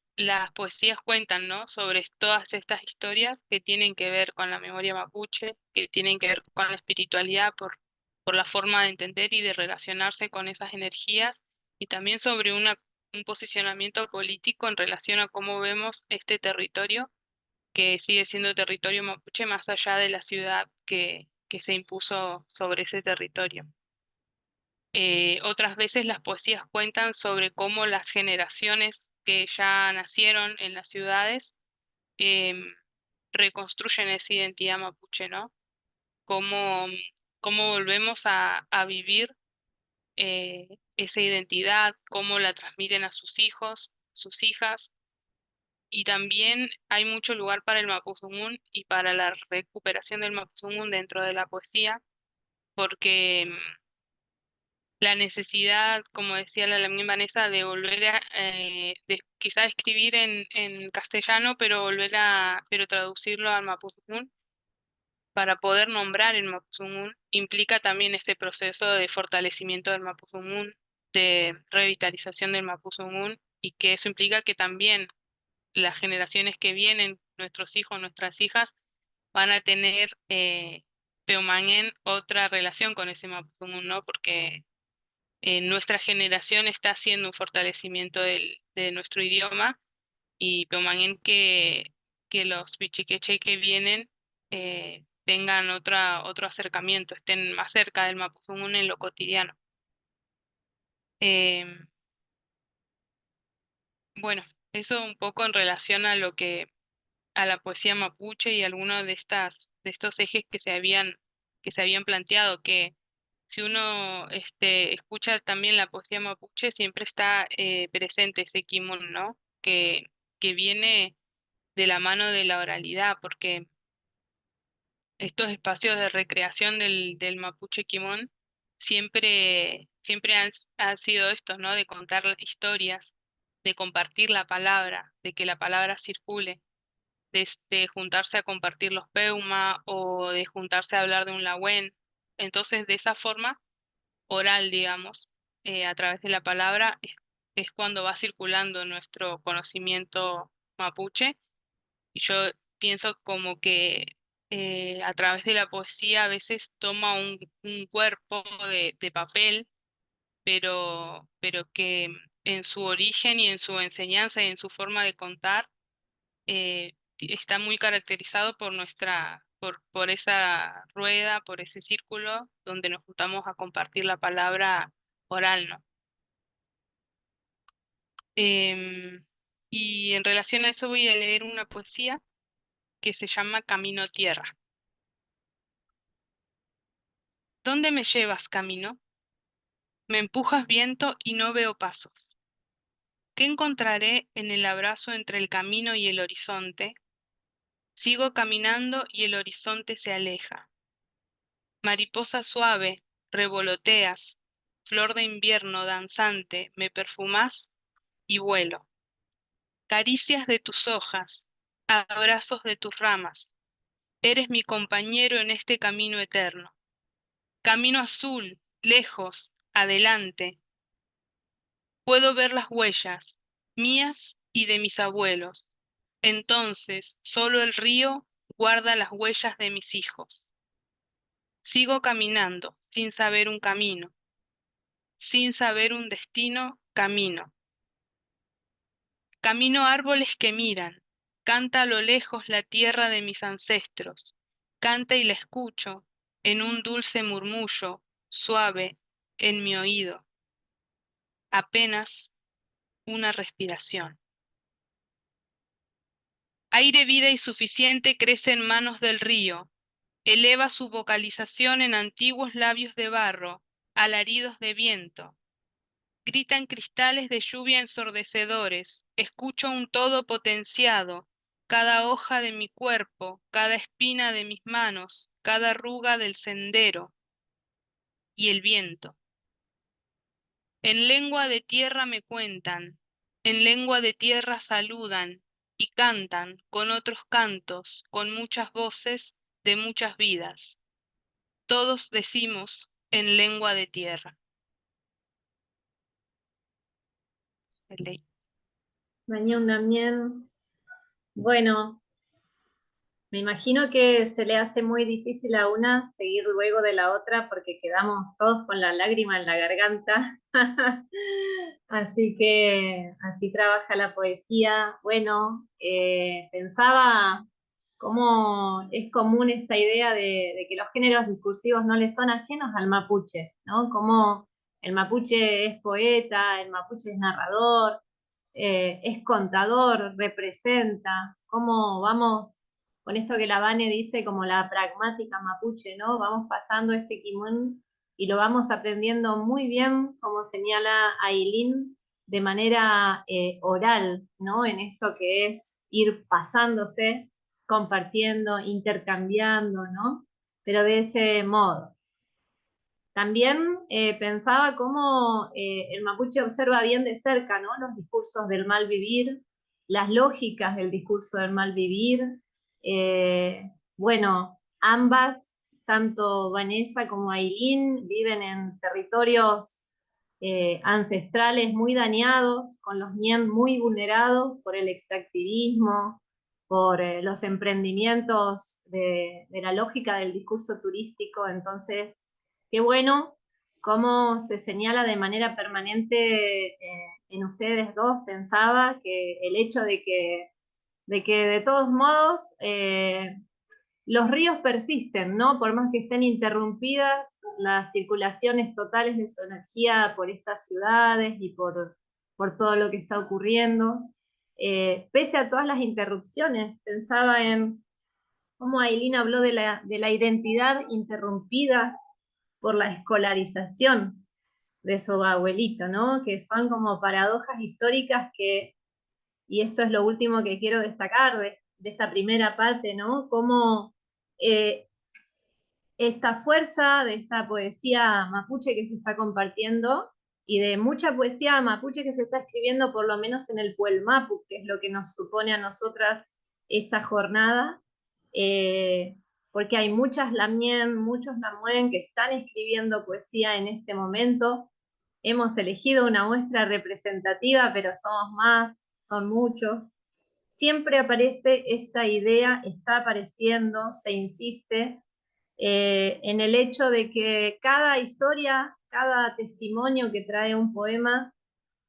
poesías cuentan, ¿no? Sobre todas estas historias que tienen que ver con la memoria mapuche, que tienen que ver con la espiritualidad por la forma de entender y de relacionarse con esas energías, y también sobre un posicionamiento político en relación a cómo vemos este territorio, que sigue siendo territorio mapuche más allá de la ciudad que se impuso sobre ese territorio. Otras veces las poesías cuentan sobre cómo las generaciones que ya nacieron en las ciudades em, reconstruyen esa identidad mapuche, ¿no? Cómo, cómo volvemos a vivir esa identidad, cómo la transmiten a sus hijos, sus hijas, y también hay mucho lugar para el mapuzungún y para la recuperación del mapuzungún dentro de la poesía, porque la necesidad, como decía la Lamine Vanessa, de volver de quizá escribir en castellano, pero pero traducirlo al mapuzungún para poder nombrar el mapuzungún, implica también ese proceso de fortalecimiento del mapuzungún, de revitalización del mapuzungún, y que eso implica que también las generaciones que vienen, nuestros hijos, nuestras hijas, van a tener Peumanguén otra relación con ese mapuzungún, ¿no? Porque nuestra generación está haciendo un fortalecimiento de nuestro idioma, y Peumanguén que los pichiqueche que vienen tengan otro acercamiento, estén más cerca del mapuzungún en lo cotidiano. Em, bueno, eso un poco en relación a a la poesía mapuche y algunos de estos ejes que se habían planteado, que si uno escucha también la poesía mapuche, siempre está presente ese kimun, ¿no? Que viene de la mano de la oralidad, porque estos espacios de recreación del mapuche kimun siempre han sido estos, ¿no? De contar historias, de compartir la palabra, de que la palabra circule, de juntarse a compartir los peuma o de juntarse a hablar de un lahuén. Entonces, de esa forma oral, digamos, a través de la palabra, es cuando va circulando nuestro conocimiento mapuche. Y yo pienso como que a través de la poesía a veces toma un cuerpo de papel, pero que en su origen y en su enseñanza y en su forma de contar está muy caracterizado por por esa rueda, por ese círculo donde nos juntamos a compartir la palabra oral, ¿no? Em, y en relación a eso voy a leer una poesía que se llama Camino Tierra. ¿Dónde me llevas, camino? Me empujas viento y no veo pasos. ¿Qué encontraré en el abrazo entre el camino y el horizonte? Sigo caminando y el horizonte se aleja. Mariposa suave, revoloteas, flor de invierno danzante, me perfumás y vuelo. Caricias de tus hojas, abrazos de tus ramas, eres mi compañero en este camino eterno. Camino azul, lejos, adelante. Puedo ver las huellas, mías y de mis abuelos. Entonces, solo el río guarda las huellas de mis hijos. Sigo caminando, sin saber un camino, sin saber un destino, camino. Camino árboles que miran, canta a lo lejos la tierra de mis ancestros, canta y la escucho en un dulce murmullo, suave, en mi oído. Apenas una respiración. Aire, vida y suficiente crece en manos del río, eleva su vocalización en antiguos labios de barro, alaridos de viento. Gritan cristales de lluvia ensordecedores, escucho un todo potenciado, cada hoja de mi cuerpo, cada espina de mis manos, cada arruga del sendero. Y el viento. En lengua de tierra me cuentan, en lengua de tierra saludan y cantan con otros cantos, con muchas voces de muchas vidas. Todos decimos en lengua de tierra. Mañana también. Bueno, me imagino que se le hace muy difícil a una seguir luego de la otra porque quedamos todos con la lágrima en la garganta. Así que así trabaja la poesía. Bueno, pensaba cómo es común esta idea de que los géneros discursivos no le son ajenos al mapuche, ¿no? Como el mapuche es poeta, el mapuche es narrador, es contador, representa, cómo vamos con esto que la Vane dice como la pragmática mapuche, ¿no? Vamos pasando este kimun y lo vamos aprendiendo muy bien, como señala Ailín, de manera oral, ¿no? En esto que es ir pasándose, compartiendo, intercambiando, ¿no? Pero de ese modo. También pensaba cómo el mapuche observa bien de cerca, ¿no? Los discursos del mal vivir, las lógicas del discurso del mal vivir. Bueno, ambas, tanto Vanessa como Ailín, viven en territorios ancestrales muy dañados, con los ñen muy vulnerados por el extractivismo, por los emprendimientos de la lógica del discurso turístico. Entonces, qué bueno cómo se señala de manera permanente en ustedes dos. Pensaba que el hecho de que de todos modos los ríos persisten, ¿no? Por más que estén interrumpidas las circulaciones totales de su energía por estas ciudades y por todo lo que está ocurriendo. Pese a todas las interrupciones, pensaba en cómo Ailín habló de la identidad interrumpida por la escolarización de su abuelito, ¿no? Que son como paradojas históricas que, y esto es lo último que quiero destacar de esta primera parte, ¿no? Cómo esta fuerza de esta poesía mapuche que se está compartiendo y de mucha poesía mapuche que se está escribiendo por lo menos en el Puel Mapu, que es lo que nos supone a nosotras esta jornada, porque hay muchas lamien, muchos lamuen que están escribiendo poesía en este momento. Hemos elegido una muestra representativa, pero somos más, son muchos. Siempre aparece esta idea, está apareciendo, se insiste en el hecho de que cada historia, cada testimonio que trae un poema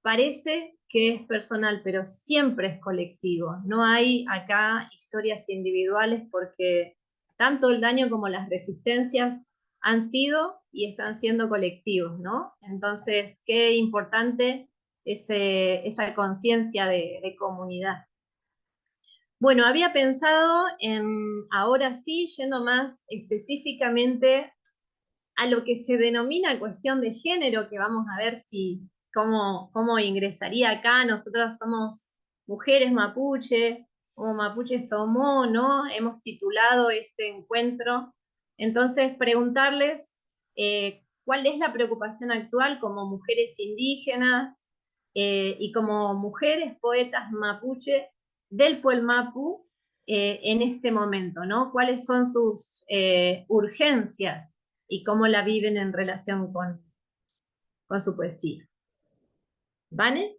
parece que es personal, pero siempre es colectivo. No hay acá historias individuales porque tanto el daño como las resistencias han sido y están siendo colectivos, ¿no? Entonces, qué importante esa conciencia de comunidad. Bueno, había pensado en, ahora sí, yendo más específicamente a lo que se denomina cuestión de género, que vamos a ver cómo ingresaría acá. Nosotras somos mujeres mapuche, como Mapuches Tomó, ¿no? Hemos titulado este encuentro. Entonces, preguntarles cuál es la preocupación actual como mujeres indígenas y como mujeres poetas mapuche del Puelmapu en este momento, ¿no? ¿Cuáles son sus urgencias y cómo la viven en relación con su poesía? ¿Vane?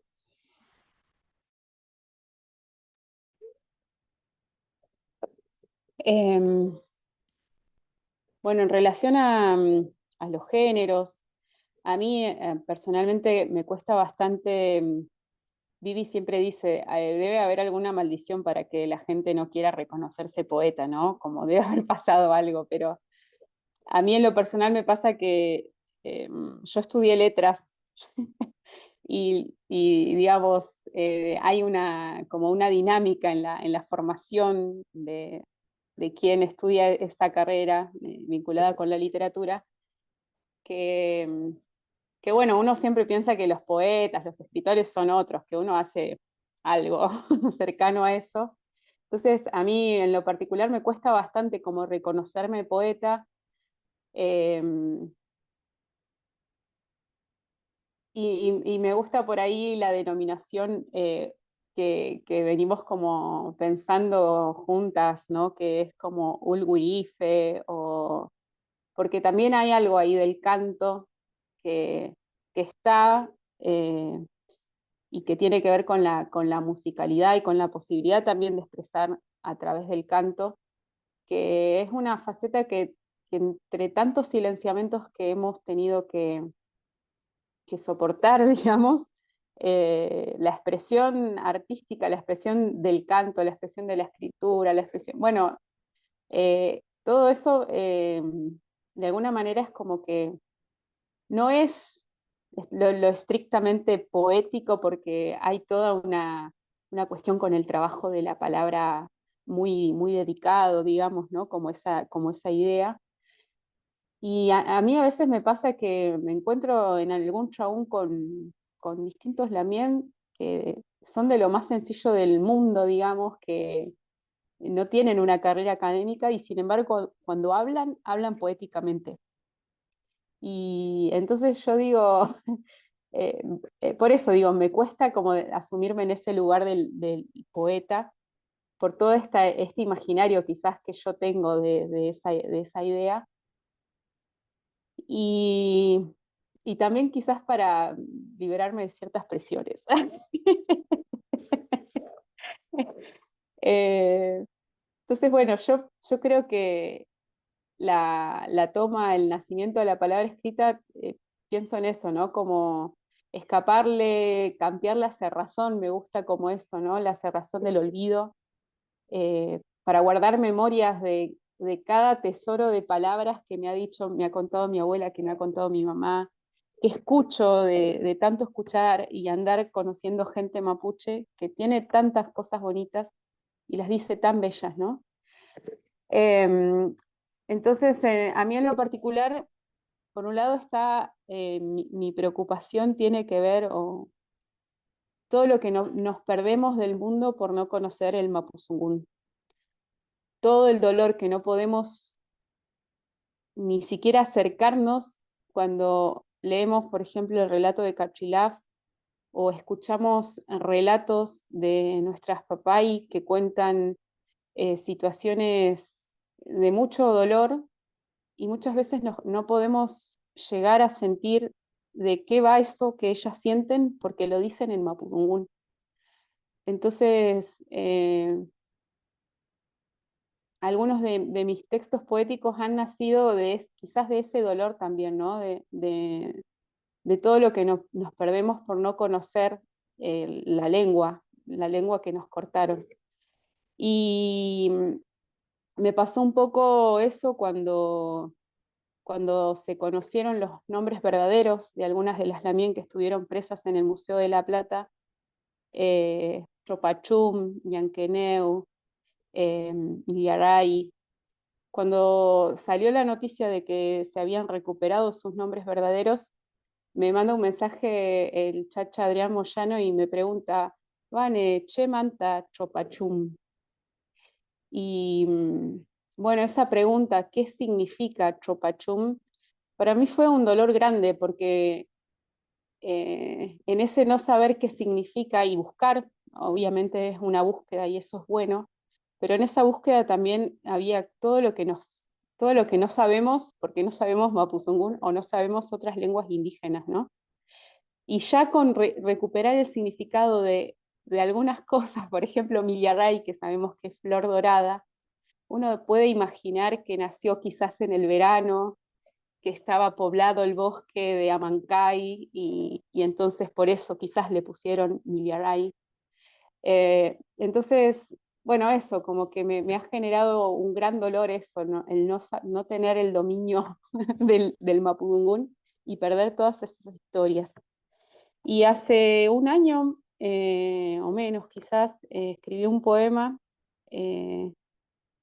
Em, bueno, en relación a los géneros, a mí personalmente me cuesta bastante. Vivi siempre dice, debe haber alguna maldición para que la gente no quiera reconocerse poeta, ¿no? Como debe haber pasado algo, pero a mí en lo personal me pasa que yo estudié letras digamos, hay como una dinámica en la formación de quien estudia esa carrera vinculada con la literatura, que, que bueno, uno siempre piensa que los poetas, los escritores son otros, que uno hace algo cercano a eso. Entonces, a mí en lo particular me cuesta bastante como reconocerme poeta. eh, y me gusta por ahí la denominación que venimos como pensando juntas, ¿no? Que es como ulgurife, porque también hay algo ahí del canto que, que está y que tiene que ver con la musicalidad y con la posibilidad también de expresar a través del canto, que es una faceta que entre tantos silenciamientos que hemos tenido que soportar, digamos, la expresión artística, la expresión del canto, la expresión de la escritura, la expresión, bueno, todo eso de alguna manera es como que no es lo estrictamente poético porque hay toda una cuestión con el trabajo de la palabra muy, muy dedicado, digamos, ¿no? Como esa idea. Y a mí a veces me pasa que me encuentro en algún chabún con distintos lamien que son de lo más sencillo del mundo, digamos, que no tienen una carrera académica y sin embargo cuando hablan, hablan poéticamente. Y entonces yo digo, eh, por eso digo, me cuesta como asumirme en ese lugar del poeta, por todo este imaginario quizás que yo tengo de esa idea. Y, y también quizás para liberarme de ciertas presiones. Eh, entonces, bueno, yo creo que la toma, el nacimiento de la palabra escrita, pienso en eso, ¿no? Como escaparle, cambiar la cerrazón, me gusta como eso, ¿no? La cerrazón del olvido, para guardar memorias de cada tesoro de palabras que me ha dicho, me ha contado mi abuela, que me ha contado mi mamá, que escucho de tanto escuchar y andar conociendo gente mapuche que tiene tantas cosas bonitas y las dice tan bellas, ¿no? Entonces, a mí en lo particular, por un lado está mi preocupación tiene que ver todo lo que nos perdemos del mundo por no conocer el Mapuzungún. Todo el dolor que no podemos ni siquiera acercarnos cuando leemos, por ejemplo, el relato de Cachilaf o escuchamos relatos de nuestras papay que cuentan situaciones de mucho dolor y muchas veces no podemos llegar a sentir de qué va eso que ellas sienten porque lo dicen en mapudungún. Entonces, algunos de mis textos poéticos han nacido quizás de ese dolor también, ¿no? De todo lo que nos perdemos por no conocer la lengua que nos cortaron. Y me pasó un poco eso cuando se conocieron los nombres verdaderos de algunas de las lamien que estuvieron presas en el Museo de la Plata, Chopachum, Yanqueneu, Iliaray. Cuando salió la noticia de que se habían recuperado sus nombres verdaderos, me manda un mensaje el chacha Adrián Moyano y me pregunta, Vane, che manta Chopachum. Y bueno, esa pregunta, ¿qué significa Chopachum? Para mí fue un dolor grande porque en ese no saber qué significa y buscar, obviamente es una búsqueda y eso es bueno, pero en esa búsqueda también había todo lo que no sabemos, porque no sabemos mapuzungún o no sabemos otras lenguas indígenas, ¿no? Y ya con recuperar el significado de algunas cosas, por ejemplo, Miliaray, que sabemos que es flor dorada, Uno puede imaginar que nació quizás en el verano, que estaba poblado el bosque de Amancay y entonces por eso quizás le pusieron Miliaray. Entonces, bueno, eso, como que me ha generado un gran dolor eso, ¿no? El no tener el dominio del Mapudungún y perder todas esas historias. Y hace un año, o menos quizás, escribí un poema eh,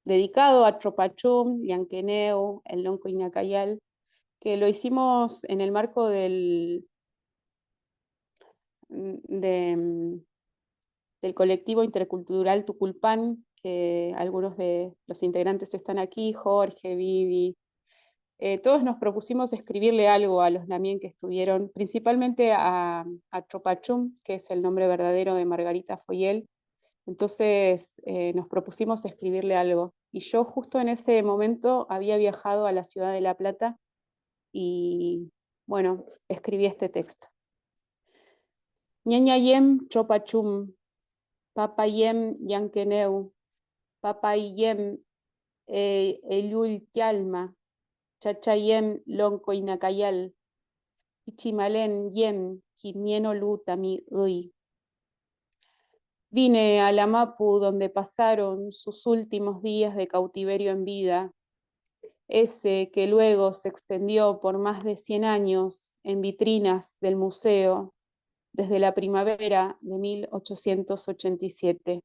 dedicado a Tropachum, Llanqueneu, el Lonco Inacayal, que lo hicimos en el marco de, del colectivo intercultural Tuculpán, que algunos de los integrantes están aquí, Jorge, Vivi. Todos nos propusimos escribirle algo a los Lamien que estuvieron, principalmente a Tropachum, que es el nombre verdadero de Margarita Foyel. Entonces nos propusimos escribirle algo. Y yo justo en ese momento había viajado a la ciudad de La Plata y, bueno, escribí este texto. Ñañayem Tropachum, papayem yankeneu, papayem elul tialma, chachayem lonco inacayal, ichimalen yem quimieno lutami uy. Vine a la Mapu donde pasaron sus últimos días de cautiverio en vida, ese que luego se extendió por más de 100 años en vitrinas del museo desde la primavera de 1887.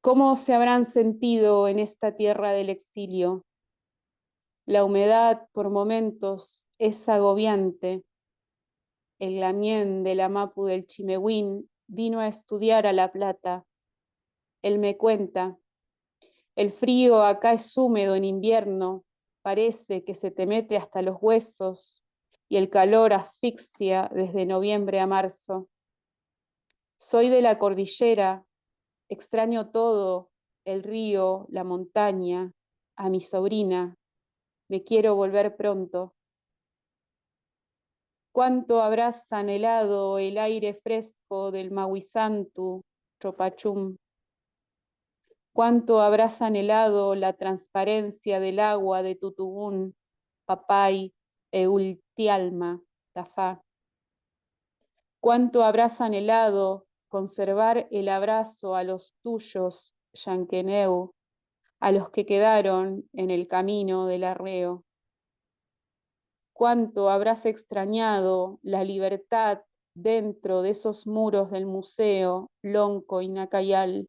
¿Cómo se habrán sentido en esta tierra del exilio? La humedad por momentos es agobiante. El lamien de la Mapu del Chimehuín vino a estudiar a La Plata. Él me cuenta, el frío acá es húmedo en invierno, parece que se te mete hasta los huesos y el calor asfixia desde noviembre a marzo. Soy de la cordillera, extraño todo, el río, la montaña, a mi sobrina, me quiero volver pronto. Cuánto habrás anhelado el aire fresco del Mahuizantu, Tropachum. Cuánto habrás anhelado la transparencia del agua de Tutugún, Papay, Eultialma, Tafá. Cuánto habrás anhelado conservar el abrazo a los tuyos, Yanqueneu, a los que quedaron en el camino del arreo. Cuánto habrás extrañado la libertad dentro de esos muros del museo, Lonco y Nacayal.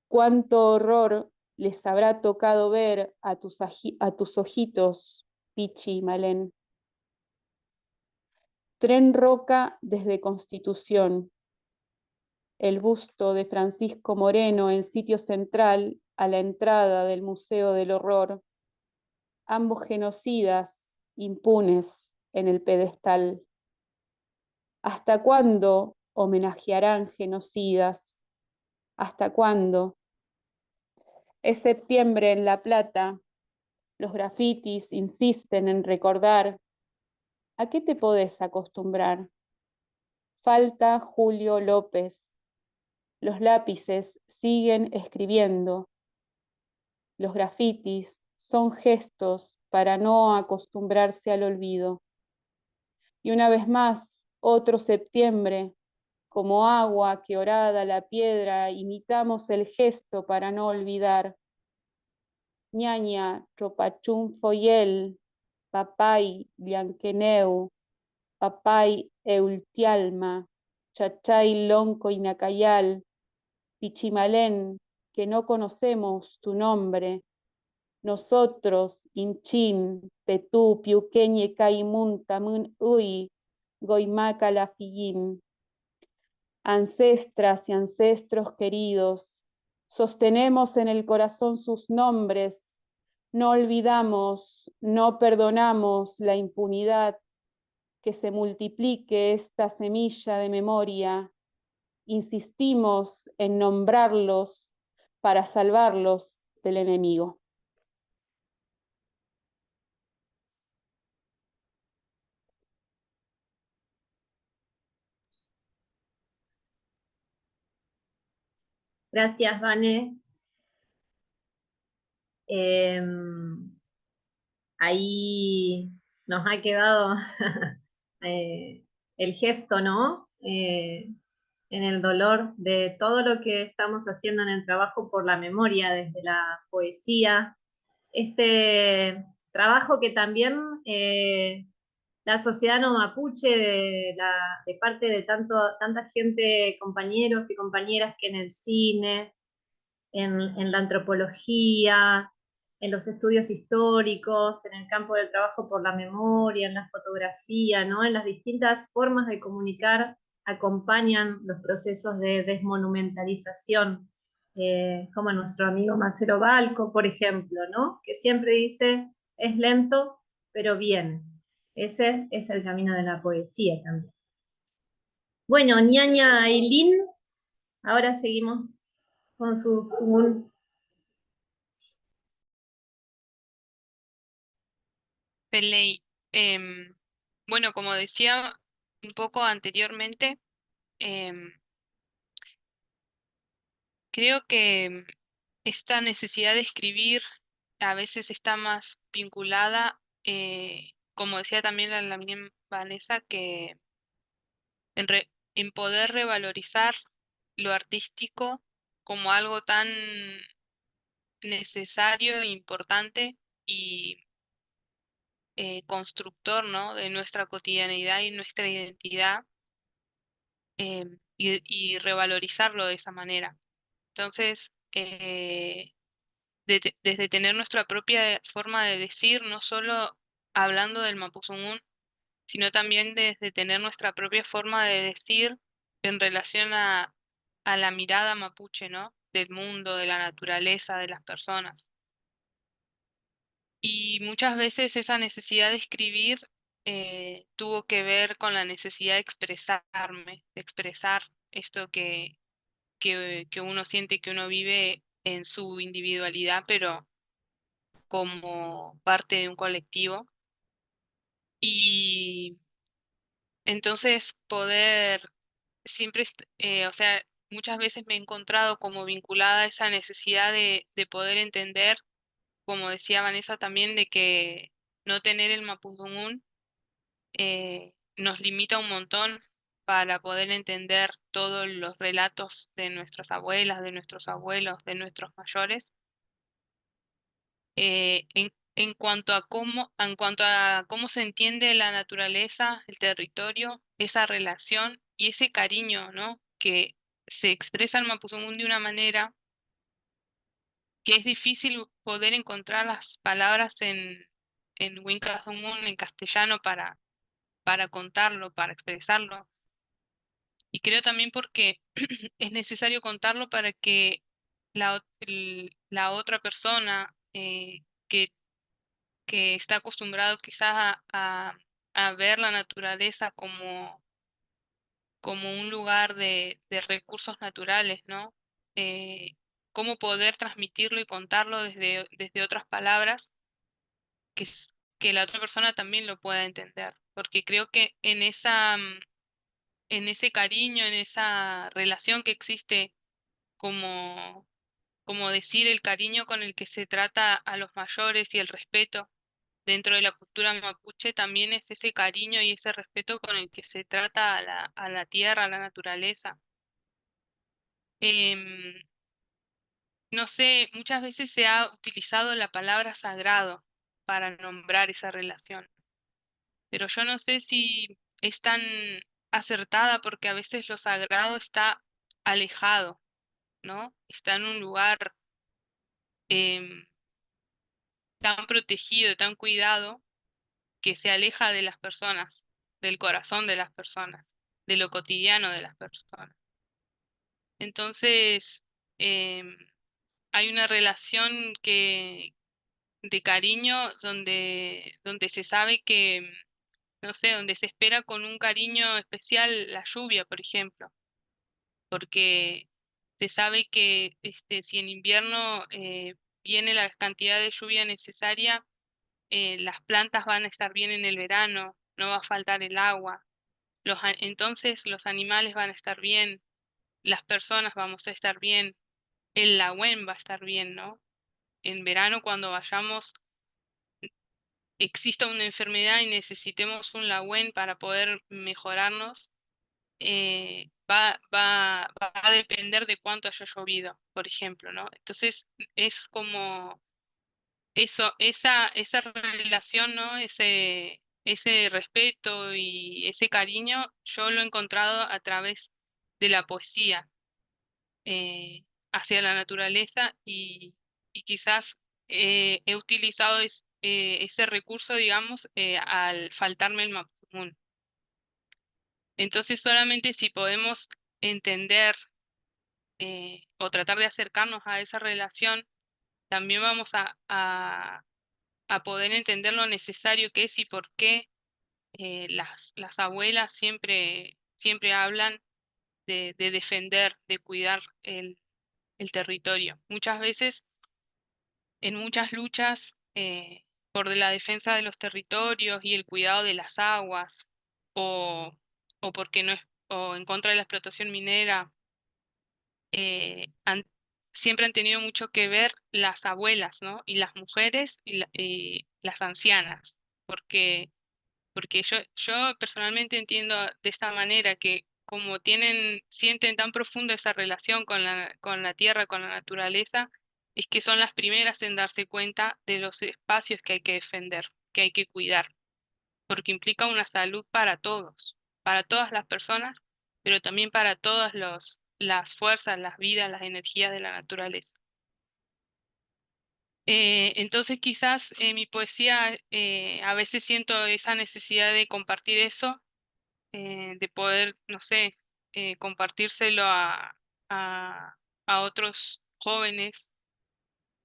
Cuánto horror les habrá tocado ver a tus ojitos, Pichi y Malén. Tren Roca desde Constitución. El busto de Francisco Moreno en sitio central a la entrada del Museo del Horror. Ambos genocidas impunes en el pedestal. ¿Hasta cuándo homenajearán genocidas? ¿Hasta cuándo? Es septiembre en La Plata. Los grafitis insisten en recordar. ¿A qué te podés acostumbrar? Falta Julio López. Los lápices siguen escribiendo. Los grafitis son gestos para no acostumbrarse al olvido. Y una vez más, otro septiembre, como agua que horada la piedra, imitamos el gesto para no olvidar. Ñaña, Tropachum Foyel, Papay, Blanqueneu, Papay, Eultialma, Chachay, Lonco y Nacayal, Pichimalén, que no conocemos tu nombre, nosotros, Inchin, Petú, Piuqueñe, Caimunta, Mun Uy, Goimaca, Lafillín, ancestras y ancestros queridos, sostenemos en el corazón sus nombres, no olvidamos, no perdonamos la impunidad, que se multiplique esta semilla de memoria, insistimos en nombrarlos para salvarlos del enemigo. Gracias, Vane. Ahí nos ha quedado el gesto, ¿no? En el dolor de todo lo que estamos haciendo en el trabajo por la memoria, desde la poesía. Este trabajo que también la sociedad no mapuche, de parte de tanta gente, compañeros y compañeras que en el cine, en la antropología, en los estudios históricos, en el campo del trabajo por la memoria, en la fotografía, ¿no? En las distintas formas de comunicar acompañan los procesos de desmonumentalización, como nuestro amigo Marcelo Balco, por ejemplo, ¿no? Que siempre dice, es lento, pero bien. Ese es el camino de la poesía también. Bueno, ñaña Ailín, ahora seguimos con su Peley. Bueno, como decía un poco anteriormente, em, creo que esta necesidad de escribir a veces está más vinculada, como decía también la misma Vanessa, que en poder revalorizar lo artístico como algo tan necesario e importante y constructor, ¿no? De nuestra cotidianidad y nuestra identidad, y revalorizarlo de esa manera. Entonces, desde tener nuestra propia forma de decir, no solo hablando del Mapuzungún, sino también desde tener nuestra propia forma de decir en relación a la mirada mapuche, ¿no? Del mundo, de la naturaleza, de las personas. Y muchas veces esa necesidad de escribir tuvo que ver con la necesidad de expresarme, de expresar esto que uno siente, que uno vive en su individualidad, pero como parte de un colectivo. Y entonces poder siempre, o sea, muchas veces me he encontrado como vinculada a esa necesidad de poder entender, como decía Vanessa también, de que no tener el mapudungún nos limita un montón para poder entender todos los relatos de nuestras abuelas, de nuestros abuelos, de nuestros mayores. En cuanto a cómo se entiende la naturaleza, el territorio, esa relación y ese cariño, ¿no? Que se expresa en Mapuzungún de una manera que es difícil poder encontrar las palabras en Winkazungún, en castellano, para contarlo, para expresarlo. Y creo también porque es necesario contarlo para que la otra persona que está acostumbrado quizás a ver la naturaleza como un lugar de recursos naturales, ¿no? Cómo poder transmitirlo y contarlo desde otras palabras que la otra persona también lo pueda entender. Porque creo que en ese cariño, en esa relación que existe, como, como decir el cariño con el que se trata a los mayores y el respeto dentro de la cultura mapuche, también es ese cariño y ese respeto con el que se trata a la tierra, a la naturaleza. Em, no sé, muchas veces se ha utilizado la palabra sagrado para nombrar esa relación, pero yo no sé si es tan acertada porque a veces lo sagrado está alejado, ¿no? Está en un lugar em, tan protegido, tan cuidado, que se aleja de las personas, del corazón de las personas, de lo cotidiano de las personas. Entonces, em, hay una relación de cariño donde se sabe que, no sé, donde se espera con un cariño especial la lluvia, por ejemplo, porque se sabe que si en invierno viene la cantidad de lluvia necesaria, las plantas van a estar bien en el verano, no va a faltar el agua, entonces los animales van a estar bien, las personas vamos a estar bien, el Lagüen va a estar bien, ¿no? en verano cuando vayamos exista una enfermedad y necesitemos un Lagüen para poder mejorarnos, va a depender de cuánto haya llovido, por ejemplo, ¿no? Entonces es como eso, esa relación, ¿no? Ese respeto y ese cariño, yo lo he encontrado a través de la poesía hacia la naturaleza y quizás he utilizado ese recurso, digamos, al faltarme el mapudungun. Entonces solamente si podemos entender o tratar de acercarnos a esa relación, también vamos a poder entender lo necesario que es y por qué las abuelas siempre hablan de defender, de cuidar el territorio. Muchas veces, en muchas luchas por la defensa de los territorios y el cuidado de las aguas, o, o porque no es, o en contra de la explotación minera, eh, han- siempre han tenido mucho que ver las abuelas, ¿no? Y las mujeres y las ancianas, porque yo personalmente entiendo de esta manera que como sienten tan profundo esa relación con la tierra, con la naturaleza, es que son las primeras en darse cuenta de los espacios que hay que defender, que hay que cuidar, porque implica una salud para todos, para todas las personas, pero también para todas las fuerzas, las vidas, las energías de la naturaleza. Entonces quizás en mi poesía a veces siento esa necesidad de compartir eso, de poder, no sé, compartírselo a, a otros jóvenes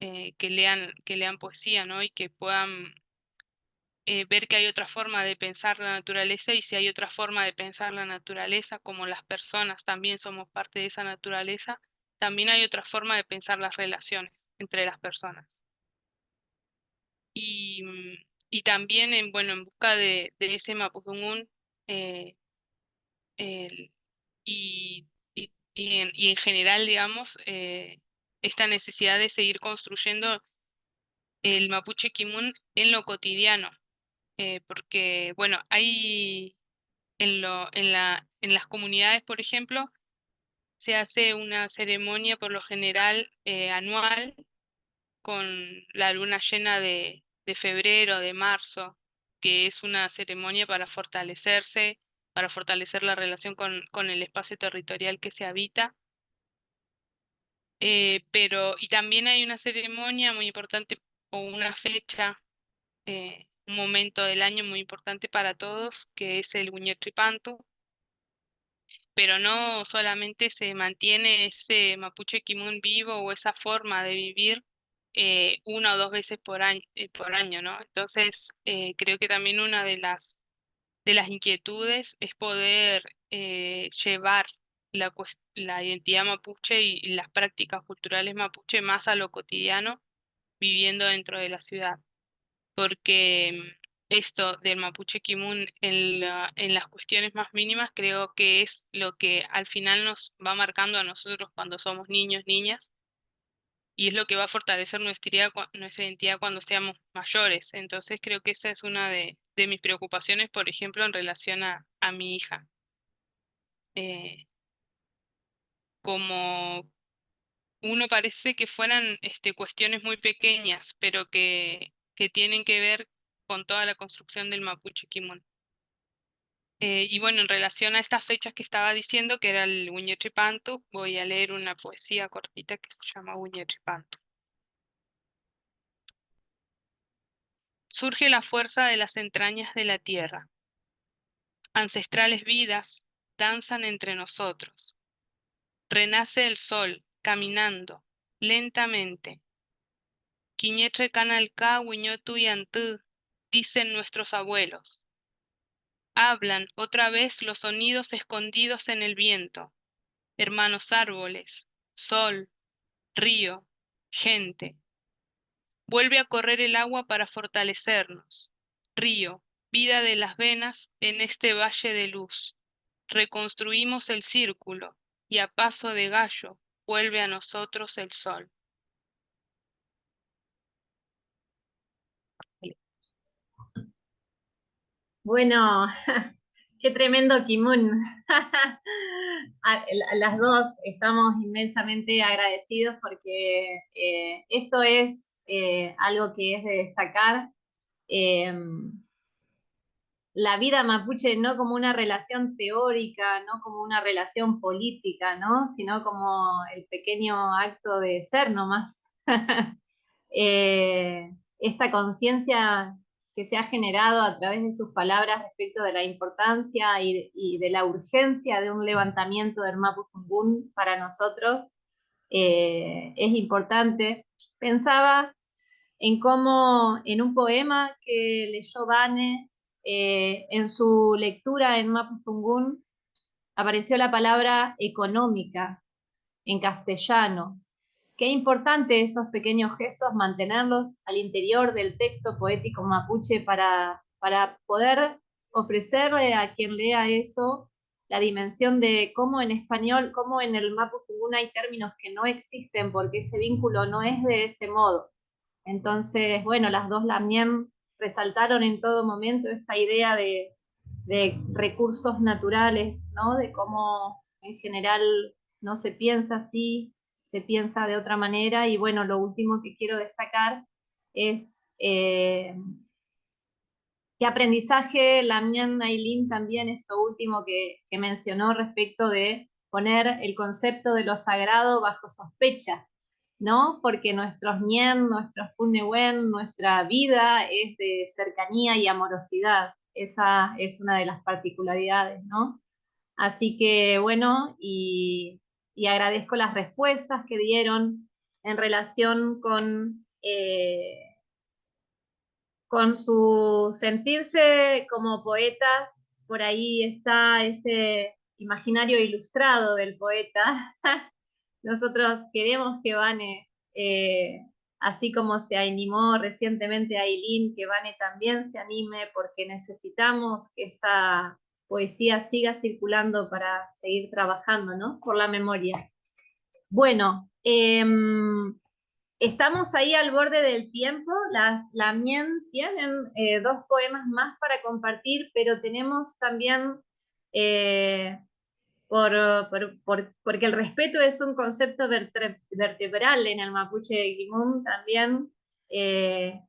que lean poesía, ¿no? Y que puedan ver que hay otra forma de pensar la naturaleza y si hay otra forma de pensar la naturaleza, como las personas también somos parte de esa naturaleza, también hay otra forma de pensar las relaciones entre las personas. Y también bueno, en busca de ese mapudungun, eh, el- y en general, digamos, esta necesidad de seguir construyendo el mapuche kimun en lo cotidiano, porque, bueno, hay en las comunidades, por ejemplo, se hace una ceremonia por lo general anual con la luna llena de febrero, de marzo, que es una ceremonia para fortalecer la relación con el espacio territorial que se habita. Y también hay una ceremonia muy importante o una fecha, un momento del año muy importante para todos, que es el Huñetripantu, pero no solamente se mantiene ese mapuche kimun vivo o esa forma de vivir una o dos veces por año, ¿no? Entonces, creo que también una de las inquietudes es poder llevar la identidad mapuche y las prácticas culturales mapuche más a lo cotidiano, viviendo dentro de la ciudad, porque esto del mapuche kimun en las cuestiones más mínimas creo que es lo que al final nos va marcando a nosotros cuando somos niños, niñas, y es lo que va a fortalecer nuestra identidad cuando seamos mayores. Entonces creo que esa es una de mis preocupaciones, por ejemplo, en relación a mi hija. Como uno parece que fueran cuestiones muy pequeñas, pero que tienen que ver con toda la construcción del Mapuche Kimun. Y bueno, en relación a estas fechas que estaba diciendo, que era el Huñetripantu, voy a leer una poesía cortita que se llama Huñetripantu. Surge la fuerza de las entrañas de la tierra. Ancestrales vidas danzan entre nosotros. Renace el sol, caminando, lentamente. Quiñetre canalca, huiñotu y antú, dicen nuestros abuelos. Hablan otra vez los sonidos escondidos en el viento. Hermanos árboles, sol, río, gente. Vuelve a correr el agua para fortalecernos. Río, vida de las venas en este valle de luz. Reconstruimos el círculo y a paso de gallo vuelve a nosotros el sol. Bueno, qué tremendo Kimun. Las dos estamos inmensamente agradecidos porque esto es algo que es de destacar. Eh, la vida mapuche no como una relación teórica, no como una relación política, ¿no? Sino como el pequeño acto de ser nomás. Esta conciencia que se ha generado a través de sus palabras respecto de la importancia y de la urgencia de un levantamiento del Mapudungun para nosotros es importante. Pensaba en cómo en un poema que leyó Vane, en su lectura en Mapudungun, apareció la palabra económica en castellano. Qué importante esos pequeños gestos, mantenerlos al interior del texto poético mapuche para poder ofrecerle a quien lea eso la dimensión de cómo en español, cómo en el mapudungun hay términos que no existen porque ese vínculo no es de ese modo. Entonces, bueno, las dos también resaltaron en todo momento esta idea de recursos naturales, ¿no? De cómo en general no se piensa así, se piensa de otra manera. Y bueno, lo último que quiero destacar es qué aprendizaje Lamien Ailín también, esto último que mencionó respecto de poner el concepto de lo sagrado bajo sospecha, ¿no? Porque nuestros Nien, nuestros Punehuen, nuestra vida es de cercanía y amorosidad. Esa es una de las particularidades, ¿no? Así que bueno, y agradezco las respuestas que dieron en relación con su sentirse como poetas. Por ahí está ese imaginario ilustrado del poeta. Nosotros queremos que Vane, así como se animó recientemente a Ailín, que Vane también se anime porque necesitamos que esta poesía siga circulando para seguir trabajando, ¿no? Por la memoria. Bueno, estamos ahí al borde del tiempo. Las Lamien tienen dos poemas más para compartir, pero tenemos también eh, porque el respeto es un concepto vertebral en el mapuche de Guimún también,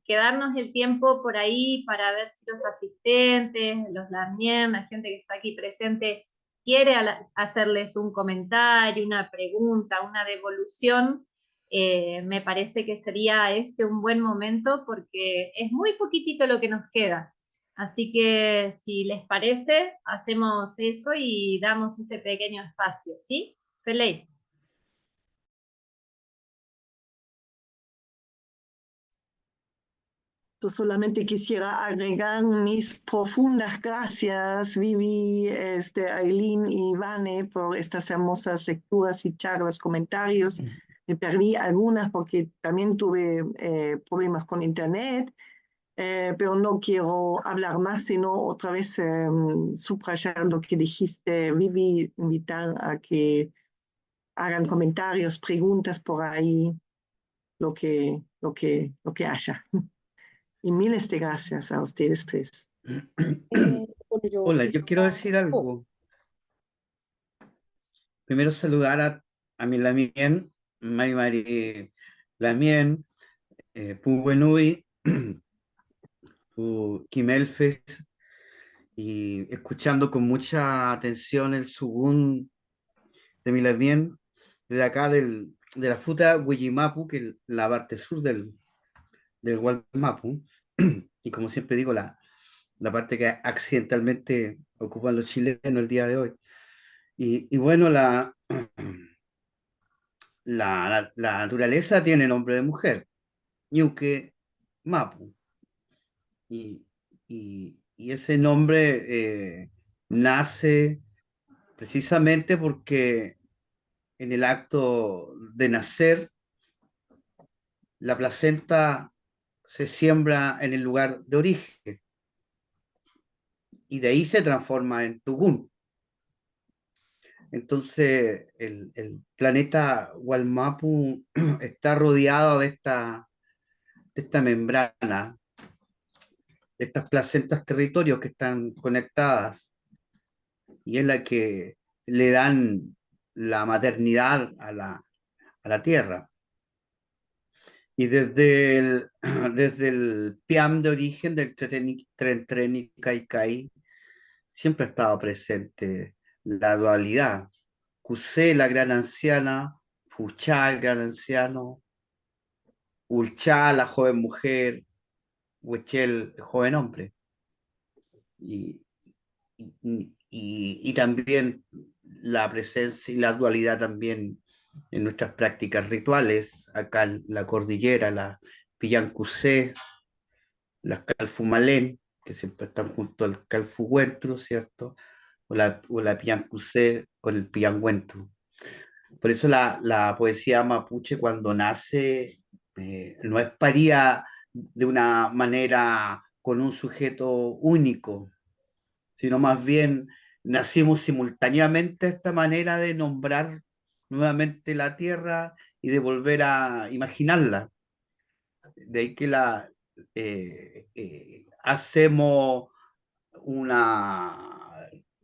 quedarnos el tiempo por ahí para ver si los asistentes, los lamien, la gente que está aquí presente, quiere hacerles un comentario, una pregunta, una devolución. Me parece que sería este un buen momento porque es muy poquitito lo que nos queda. Así que si les parece, hacemos eso y damos ese pequeño espacio, ¿sí? Pelé. Yo solamente quisiera agregar mis profundas gracias, Vivi, Ailín y Vane, por estas hermosas lecturas y charlas, comentarios. Me perdí algunas porque también tuve problemas con internet, pero no quiero hablar más, sino otra vez subrayar lo que dijiste, Vivi, invitar a que hagan comentarios, preguntas por ahí, lo que haya. Y miles de gracias a ustedes tres. Bueno, Hola, yo quiero decir algo. Primero saludar a mi Lamien, Mari Lamien, Puwenui, Kimelfes, y escuchando con mucha atención el sugún de mi Lamien, de acá de la fruta Huillimapu, que es la parte sur del Gualmapu, y como siempre digo, la parte que accidentalmente ocupan los chilenos el día de hoy. Y bueno, la naturaleza tiene nombre de mujer, Ñuque Mapu. Y, y ese nombre nace precisamente porque en el acto de nacer, la placenta se siembra en el lugar de origen y de ahí se transforma en Tugún. Entonces, el planeta Walmapu está rodeado de esta membrana estas placentas territorios que están conectadas y es la que le dan la maternidad a la tierra. Y desde el Piam de origen del Tren y Kaikai siempre ha estado presente la dualidad. Kusé, la gran anciana, Fuchá, el gran anciano, Ulchá, la joven mujer, Huechel, el joven hombre. Y, y también la presencia y la dualidad también en nuestras prácticas rituales, acá en la cordillera, la Pillancusé, las Calfumalén, que siempre están junto al Calfuhuentru, ¿cierto? O la Pillancusé con el Pillanhuentru. Por eso la poesía mapuche cuando nace no es paría de una manera con un sujeto único, sino más bien nacimos simultáneamente esta manera de nombrar nuevamente la tierra y de volver a imaginarla. De ahí que hacemos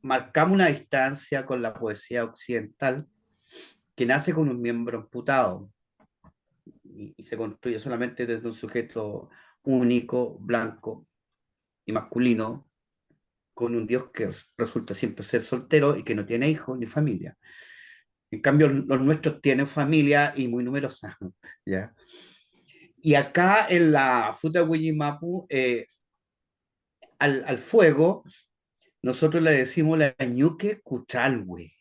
marcamos una distancia con la poesía occidental que nace con un miembro amputado y se construye solamente desde un sujeto único, blanco y masculino, con un Dios que resulta siempre ser soltero y que no tiene hijos ni familia. En cambio, los nuestros tienen familia y muy numerosas, ¿ya? Y acá en la Futa Wiyimapu, al fuego, nosotros le decimos la ñuque cuchalwe.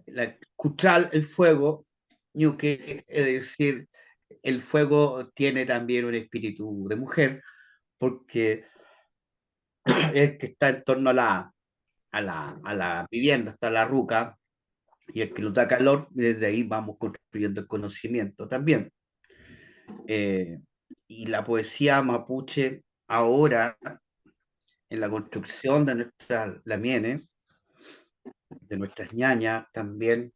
La cuchal, el fuego, ñuque, es decir, el fuego tiene también un espíritu de mujer, porque es que está en torno a la vivienda, está la ruca, y el que nos da calor, desde ahí vamos construyendo el conocimiento también. Y la poesía mapuche ahora, en la construcción de nuestras lamienes, de nuestras ñañas, también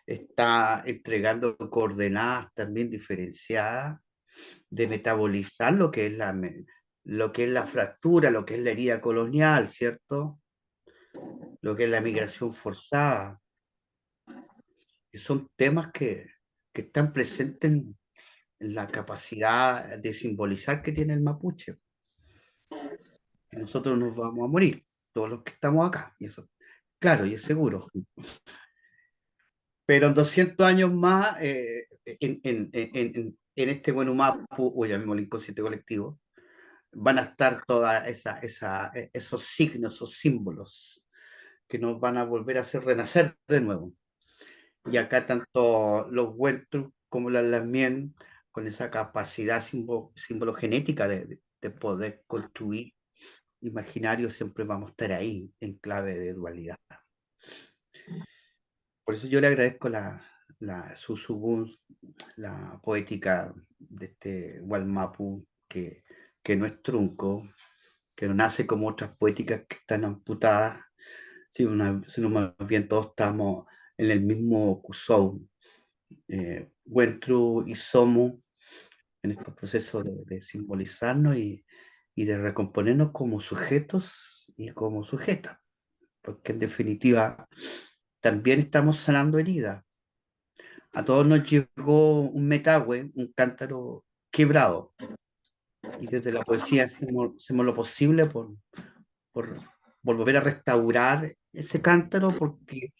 está entregando coordenadas también diferenciadas de metabolizar lo que es la fractura, lo que es la herida colonial, ¿cierto? Lo que es la migración forzada, que son temas que están presentes en la capacidad de simbolizar que tiene el mapuche. Y nosotros nos vamos a morir, todos los que estamos acá, y eso, claro, y es seguro. Pero en 200 años más, en este buen mapu, o llamémoslo inconsciente colectivo, van a estar todos esos signos, esos símbolos, que nos van a volver a hacer renacer de nuevo. Y acá tanto los Huentru como las Lamien, con esa capacidad simbologenética de poder construir imaginario, siempre vamos a estar ahí, en clave de dualidad. Por eso yo le agradezco la poética de este Walmapu, que no es trunco, que no nace como otras poéticas que están amputadas, sino más bien todos estamos en el mismo Cusou, Wentru y Somu, en estos procesos de simbolizarnos y de recomponernos como sujetos y como sujetas, porque en definitiva también estamos sanando heridas. A todos nos llegó un metahue, un cántaro quebrado, y desde la poesía hacemos lo posible por volver a restaurar ese cántaro, porque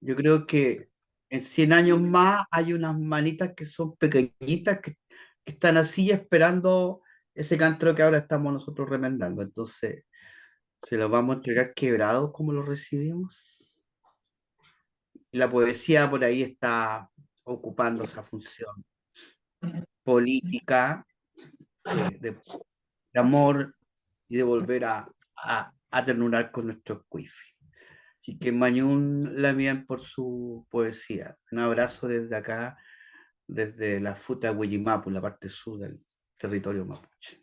yo creo que en 100 años más hay unas manitas que son pequeñitas que están así esperando ese cántaro que ahora estamos nosotros remendando. Entonces, ¿se lo vamos a entregar quebrado como lo recibimos? Y la poesía por ahí está ocupando esa función política de amor y de volver a ternurar con nuestros cuifes. Así que Mañún Lamien por su poesía. Un abrazo desde acá, desde la Futa Huillimapu, la parte sur del territorio mapuche.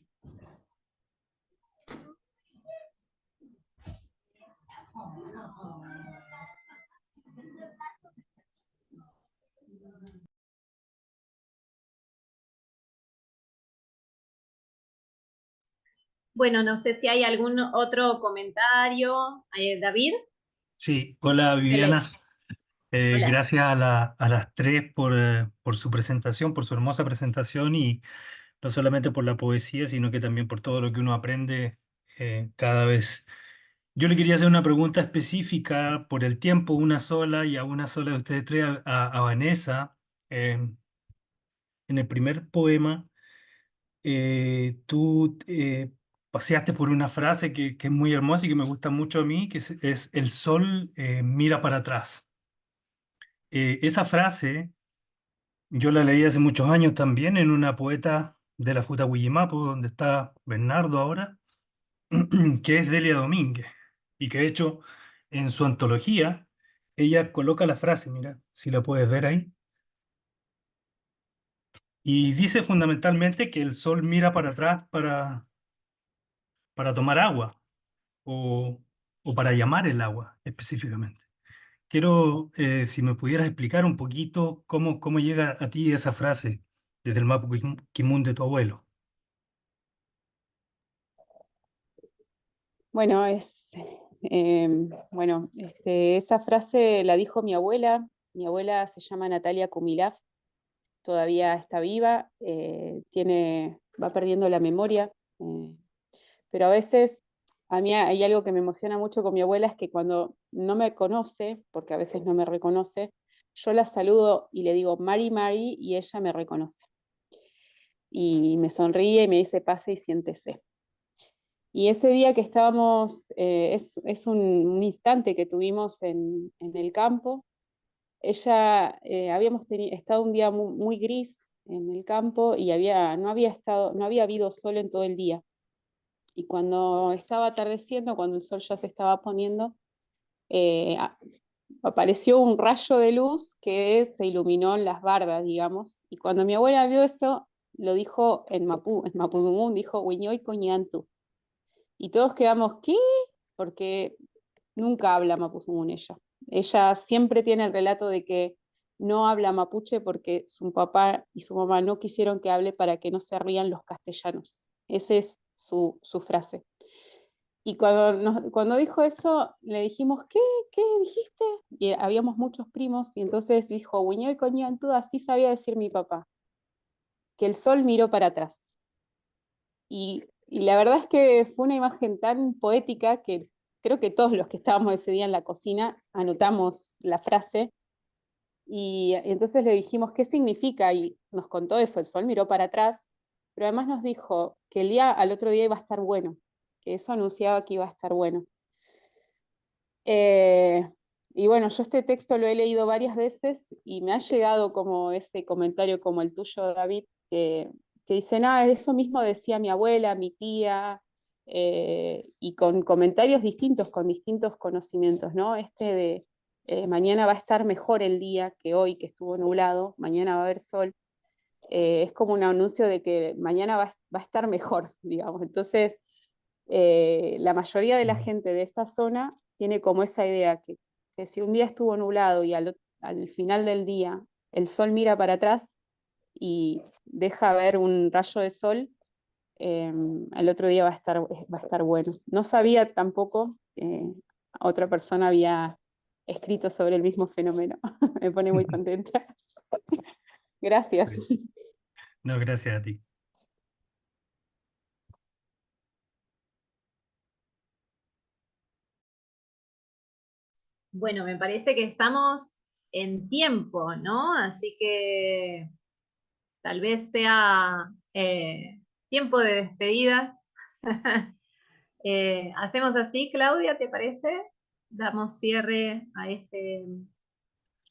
Bueno, no sé si hay algún otro comentario. David, Sí, hola te Viviana. leí. Hola. Gracias a las tres por su presentación, por su hermosa presentación y no solamente por la poesía, sino que también por todo lo que uno aprende cada vez. Yo le quería hacer una pregunta específica por el tiempo, una sola y a una sola de ustedes tres, a Vanessa. Eh, en el primer poema, tú paseaste por una frase que es muy hermosa y que me gusta mucho a mí, que es el sol mira para atrás. Esa frase yo la leí hace muchos años también en una poeta de la Futa Huillimapu, donde está Bernardo ahora, que es Delia Domínguez, y que de hecho en su antología ella coloca la frase, mira, si la puedes ver ahí, y dice fundamentalmente que el sol mira para atrás para tomar agua o para llamar el agua específicamente. Quiero, si me pudieras explicar un poquito cómo llega a ti esa frase desde el Mapu Kimun de tu abuelo. Bueno, esa frase la dijo mi abuela se llama Natalia Kumilaf, todavía está viva, va perdiendo la memoria, pero a veces a mí hay algo que me emociona mucho con mi abuela, es que cuando no me conoce, porque a veces no me reconoce, yo la saludo y le digo Mari Mari y ella me reconoce. Y me sonríe y me dice pase y siéntese. Y ese día que estábamos, es un instante que tuvimos en el campo. Ella, habíamos estado un día muy gris en el campo y no había habido sol en todo el día. Y cuando estaba atardeciendo, cuando el sol ya se estaba poniendo, eh, a- apareció un rayo de luz que se iluminó en las bardas, digamos. Y cuando mi abuela vio eso, lo dijo en Mapudungún, dijo Huiñoy Coñantu. Y todos quedamos, ¿qué? Porque nunca habla Mapudungún ella. Ella siempre tiene el relato de que no habla mapuche porque su papá y su mamá no quisieron que hable para que no se rían los castellanos. Esa es su frase. Y cuando dijo eso, le dijimos, ¿qué dijiste? Y habíamos muchos primos, y entonces dijo, Huiñoy Coñantu, así sabía decir mi papá, que el sol miró para atrás. Y la verdad es que fue una imagen tan poética que creo que todos los que estábamos ese día en la cocina anotamos la frase, y entonces le dijimos, ¿qué significa? Y nos contó eso, el sol miró para atrás, pero además nos dijo que al otro día iba a estar bueno, que eso anunciaba que iba a estar bueno. Y bueno, yo este texto lo he leído varias veces y me ha llegado como ese comentario como el tuyo, David, que dice, nada, eso mismo decía mi abuela, mi tía, y con comentarios distintos, con distintos conocimientos, ¿no? Mañana va a estar mejor el día que hoy, que estuvo nublado, mañana va a haber sol. Es como un anuncio de que mañana va a estar mejor, digamos. Entonces, la mayoría de la gente de esta zona tiene como esa idea que si un día estuvo nublado y al final del día el sol mira para atrás y deja ver un rayo de sol, al otro día va a estar bueno. No sabía tampoco, otra persona había escrito sobre el mismo fenómeno. Me pone muy contenta. Gracias. Sí. No, gracias a ti. Bueno, me parece que estamos en tiempo, ¿no? Así que tal vez sea tiempo de despedidas. Hacemos así, Claudia, ¿te parece? Damos cierre a este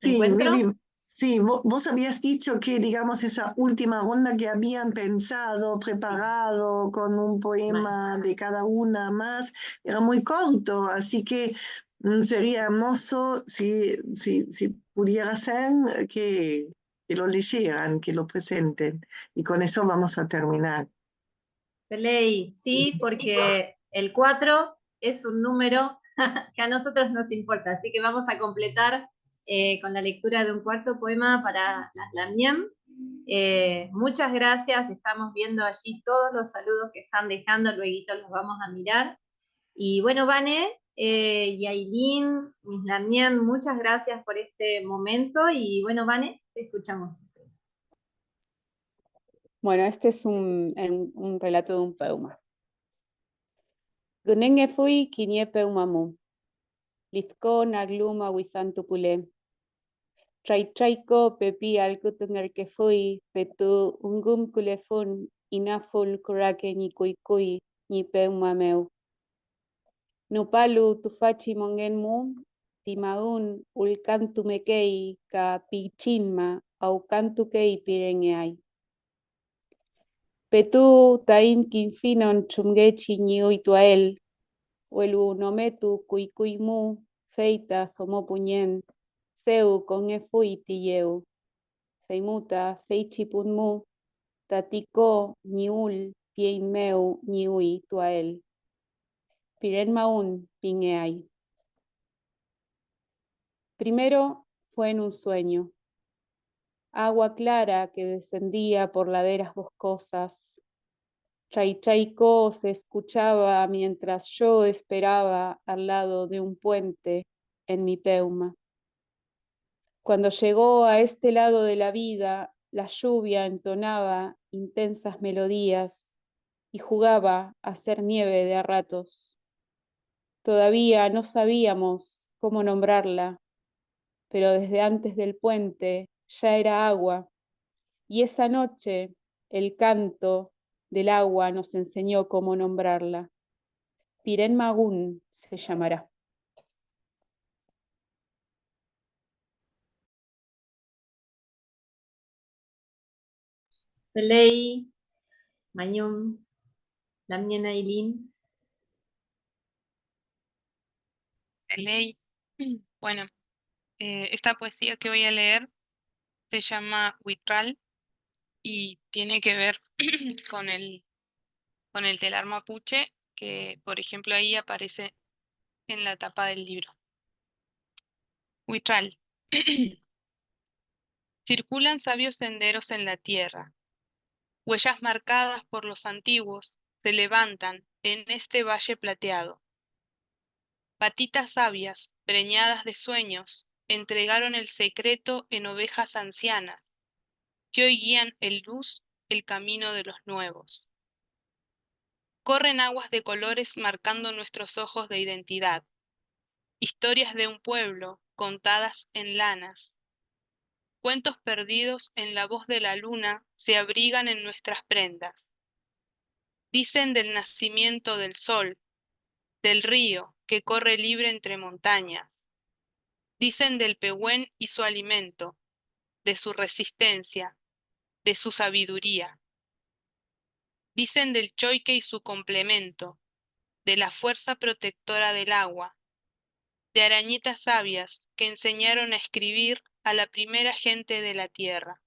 Sí, encuentro. Vivi, sí, vos habías dicho que, digamos, esa última ronda que habían pensado, preparado con un poema de cada una más, era muy corto, así que sería hermoso si pudiera ser que lo leyeran, que lo presenten. Y con eso vamos a terminar. De ley, sí, porque el 4 es un número que a nosotros nos importa, así que vamos a completar con la lectura de un cuarto poema para las Lamien. Muchas gracias, estamos viendo allí todos los saludos que están dejando, luego los vamos a mirar. Y bueno, Vane, y Ailín, Miss Lamien, muchas gracias por este momento. Y bueno, Vane, te escuchamos. Bueno, este es un relato de un peuma. Gunenge fui kinie peumamu. Lizko nagluma wizantupule. Traiko pepi alkutunger que fui, petu ungum kulefun, inaful kurake ni kuikui, ni peumameu. Nupalu tufachi mongenmu, timaun ulkantu mekei ka pichinma, au kantu kei pirengeai. Petu tain kinfinon chumgechi niuituael, uelu nometu kuikuimu, feita somopuñen, seu con efui tiyeu. Feimuta feichipunmu, tatiko niul pieinmeu niui tuael. Piren maun pingeai. Primero fue en un sueño. Agua clara que descendía por laderas boscosas. Chaichaico se escuchaba mientras yo esperaba al lado de un puente en mi peuma. Cuando llegó a este lado de la vida, la lluvia entonaba intensas melodías y jugaba a hacer nieve de a ratos. Todavía no sabíamos cómo nombrarla, pero desde antes del puente ya era agua, y esa noche el canto del agua nos enseñó cómo nombrarla. Piren Magún se llamará. Pelei, Mayum, Lamien, Ailín. Ley. Bueno, esta poesía que voy a leer se llama Huitral y tiene que ver con el telar mapuche, que por ejemplo ahí aparece en la tapa del libro. Huitral. Circulan sabios senderos en la tierra. Huellas marcadas por los antiguos se levantan en este valle plateado. Patitas sabias, preñadas de sueños, entregaron el secreto en ovejas ancianas, que hoy guían el camino de los nuevos. Corren aguas de colores marcando nuestros ojos de identidad. Historias de un pueblo contadas en lanas. Cuentos perdidos en la voz de la luna se abrigan en nuestras prendas. Dicen del nacimiento del sol, del río que corre libre entre montañas. Dicen del pehuen y su alimento, de su resistencia, de su sabiduría. Dicen del choique y su complemento, de la fuerza protectora del agua, de arañitas sabias que enseñaron a escribir a la primera gente de la tierra.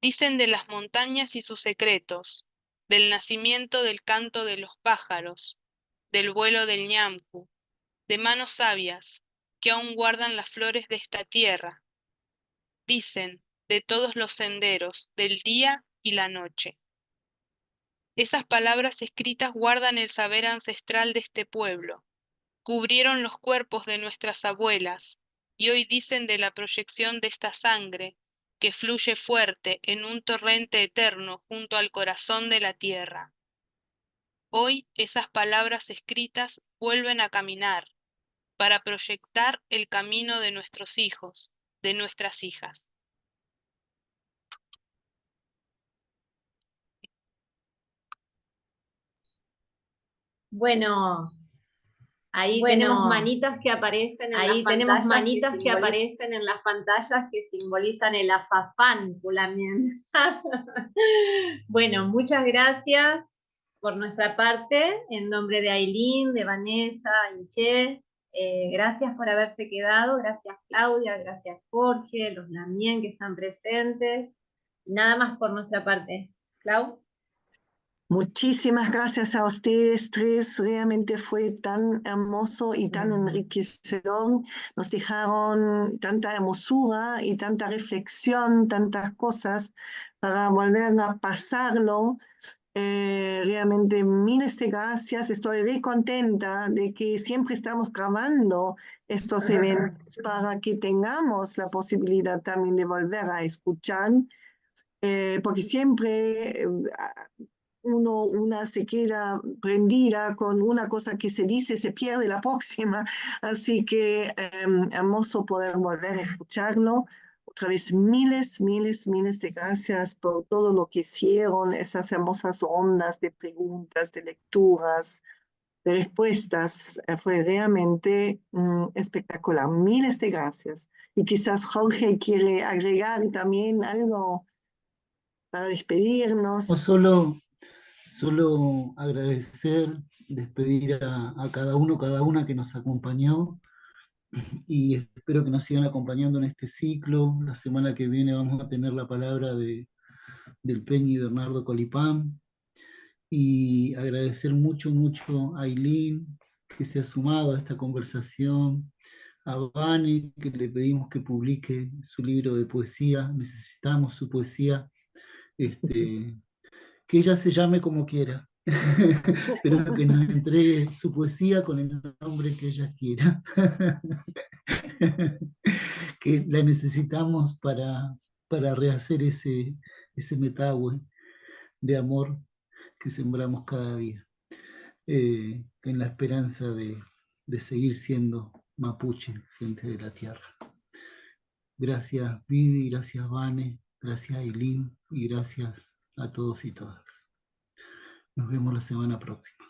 Dicen de las montañas y sus secretos, del nacimiento del canto de los pájaros, del vuelo del ñamcu, de manos sabias que aún guardan las flores de esta tierra. Dicen de todos los senderos del día y la noche. Esas palabras escritas guardan el saber ancestral de este pueblo. Cubrieron los cuerpos de nuestras abuelas y hoy dicen de la proyección de esta sangre que fluye fuerte en un torrente eterno junto al corazón de la tierra. Hoy esas palabras escritas vuelven a caminar para proyectar el camino de nuestros hijos, de nuestras hijas. Bueno, ahí tenemos manitas que aparecen en las pantallas que simbolizan el afafán, Pulamien. Bueno, muchas gracias por nuestra parte, en nombre de Ailín, de Vanessa, Inche. Gracias por haberse quedado, gracias Claudia, gracias Jorge, los Lamien que están presentes. Nada más por nuestra parte. Clau. Muchísimas gracias a ustedes tres, realmente fue tan hermoso y tan enriquecedor, nos dejaron tanta hermosura y tanta reflexión, tantas cosas para volver a pasarlo. Realmente miles de gracias, estoy muy contenta de que siempre estamos grabando estos eventos para que tengamos la posibilidad también de volver a escuchar, porque siempre una se queda prendida con una cosa que se dice, se pierde la próxima, así que hermoso poder volver a escucharlo. Otra vez miles, miles, miles de gracias por todo lo que hicieron, esas hermosas ondas de preguntas, de lecturas, de respuestas. Fue realmente espectacular. Miles de gracias. Y quizás Jorge quiere agregar también algo para O despedirnos. solo agradecer, despedir a cada una que nos acompañó y espero que nos sigan acompañando en este ciclo. La semana que viene vamos a tener la palabra del Peñi Bernardo Colipán y agradecer mucho, mucho a Ailín que se ha sumado a esta conversación, a Vane que le pedimos que publique su libro de poesía, necesitamos su poesía, que ella se llame como quiera, pero que nos entregue su poesía con el nombre que ella quiera, que la necesitamos para rehacer ese metahue de amor que sembramos cada día, en la esperanza de seguir siendo mapuche, gente de la tierra. Gracias Vivi, gracias Vane, gracias Aileen y gracias a todos y todas. Nos vemos la semana próxima.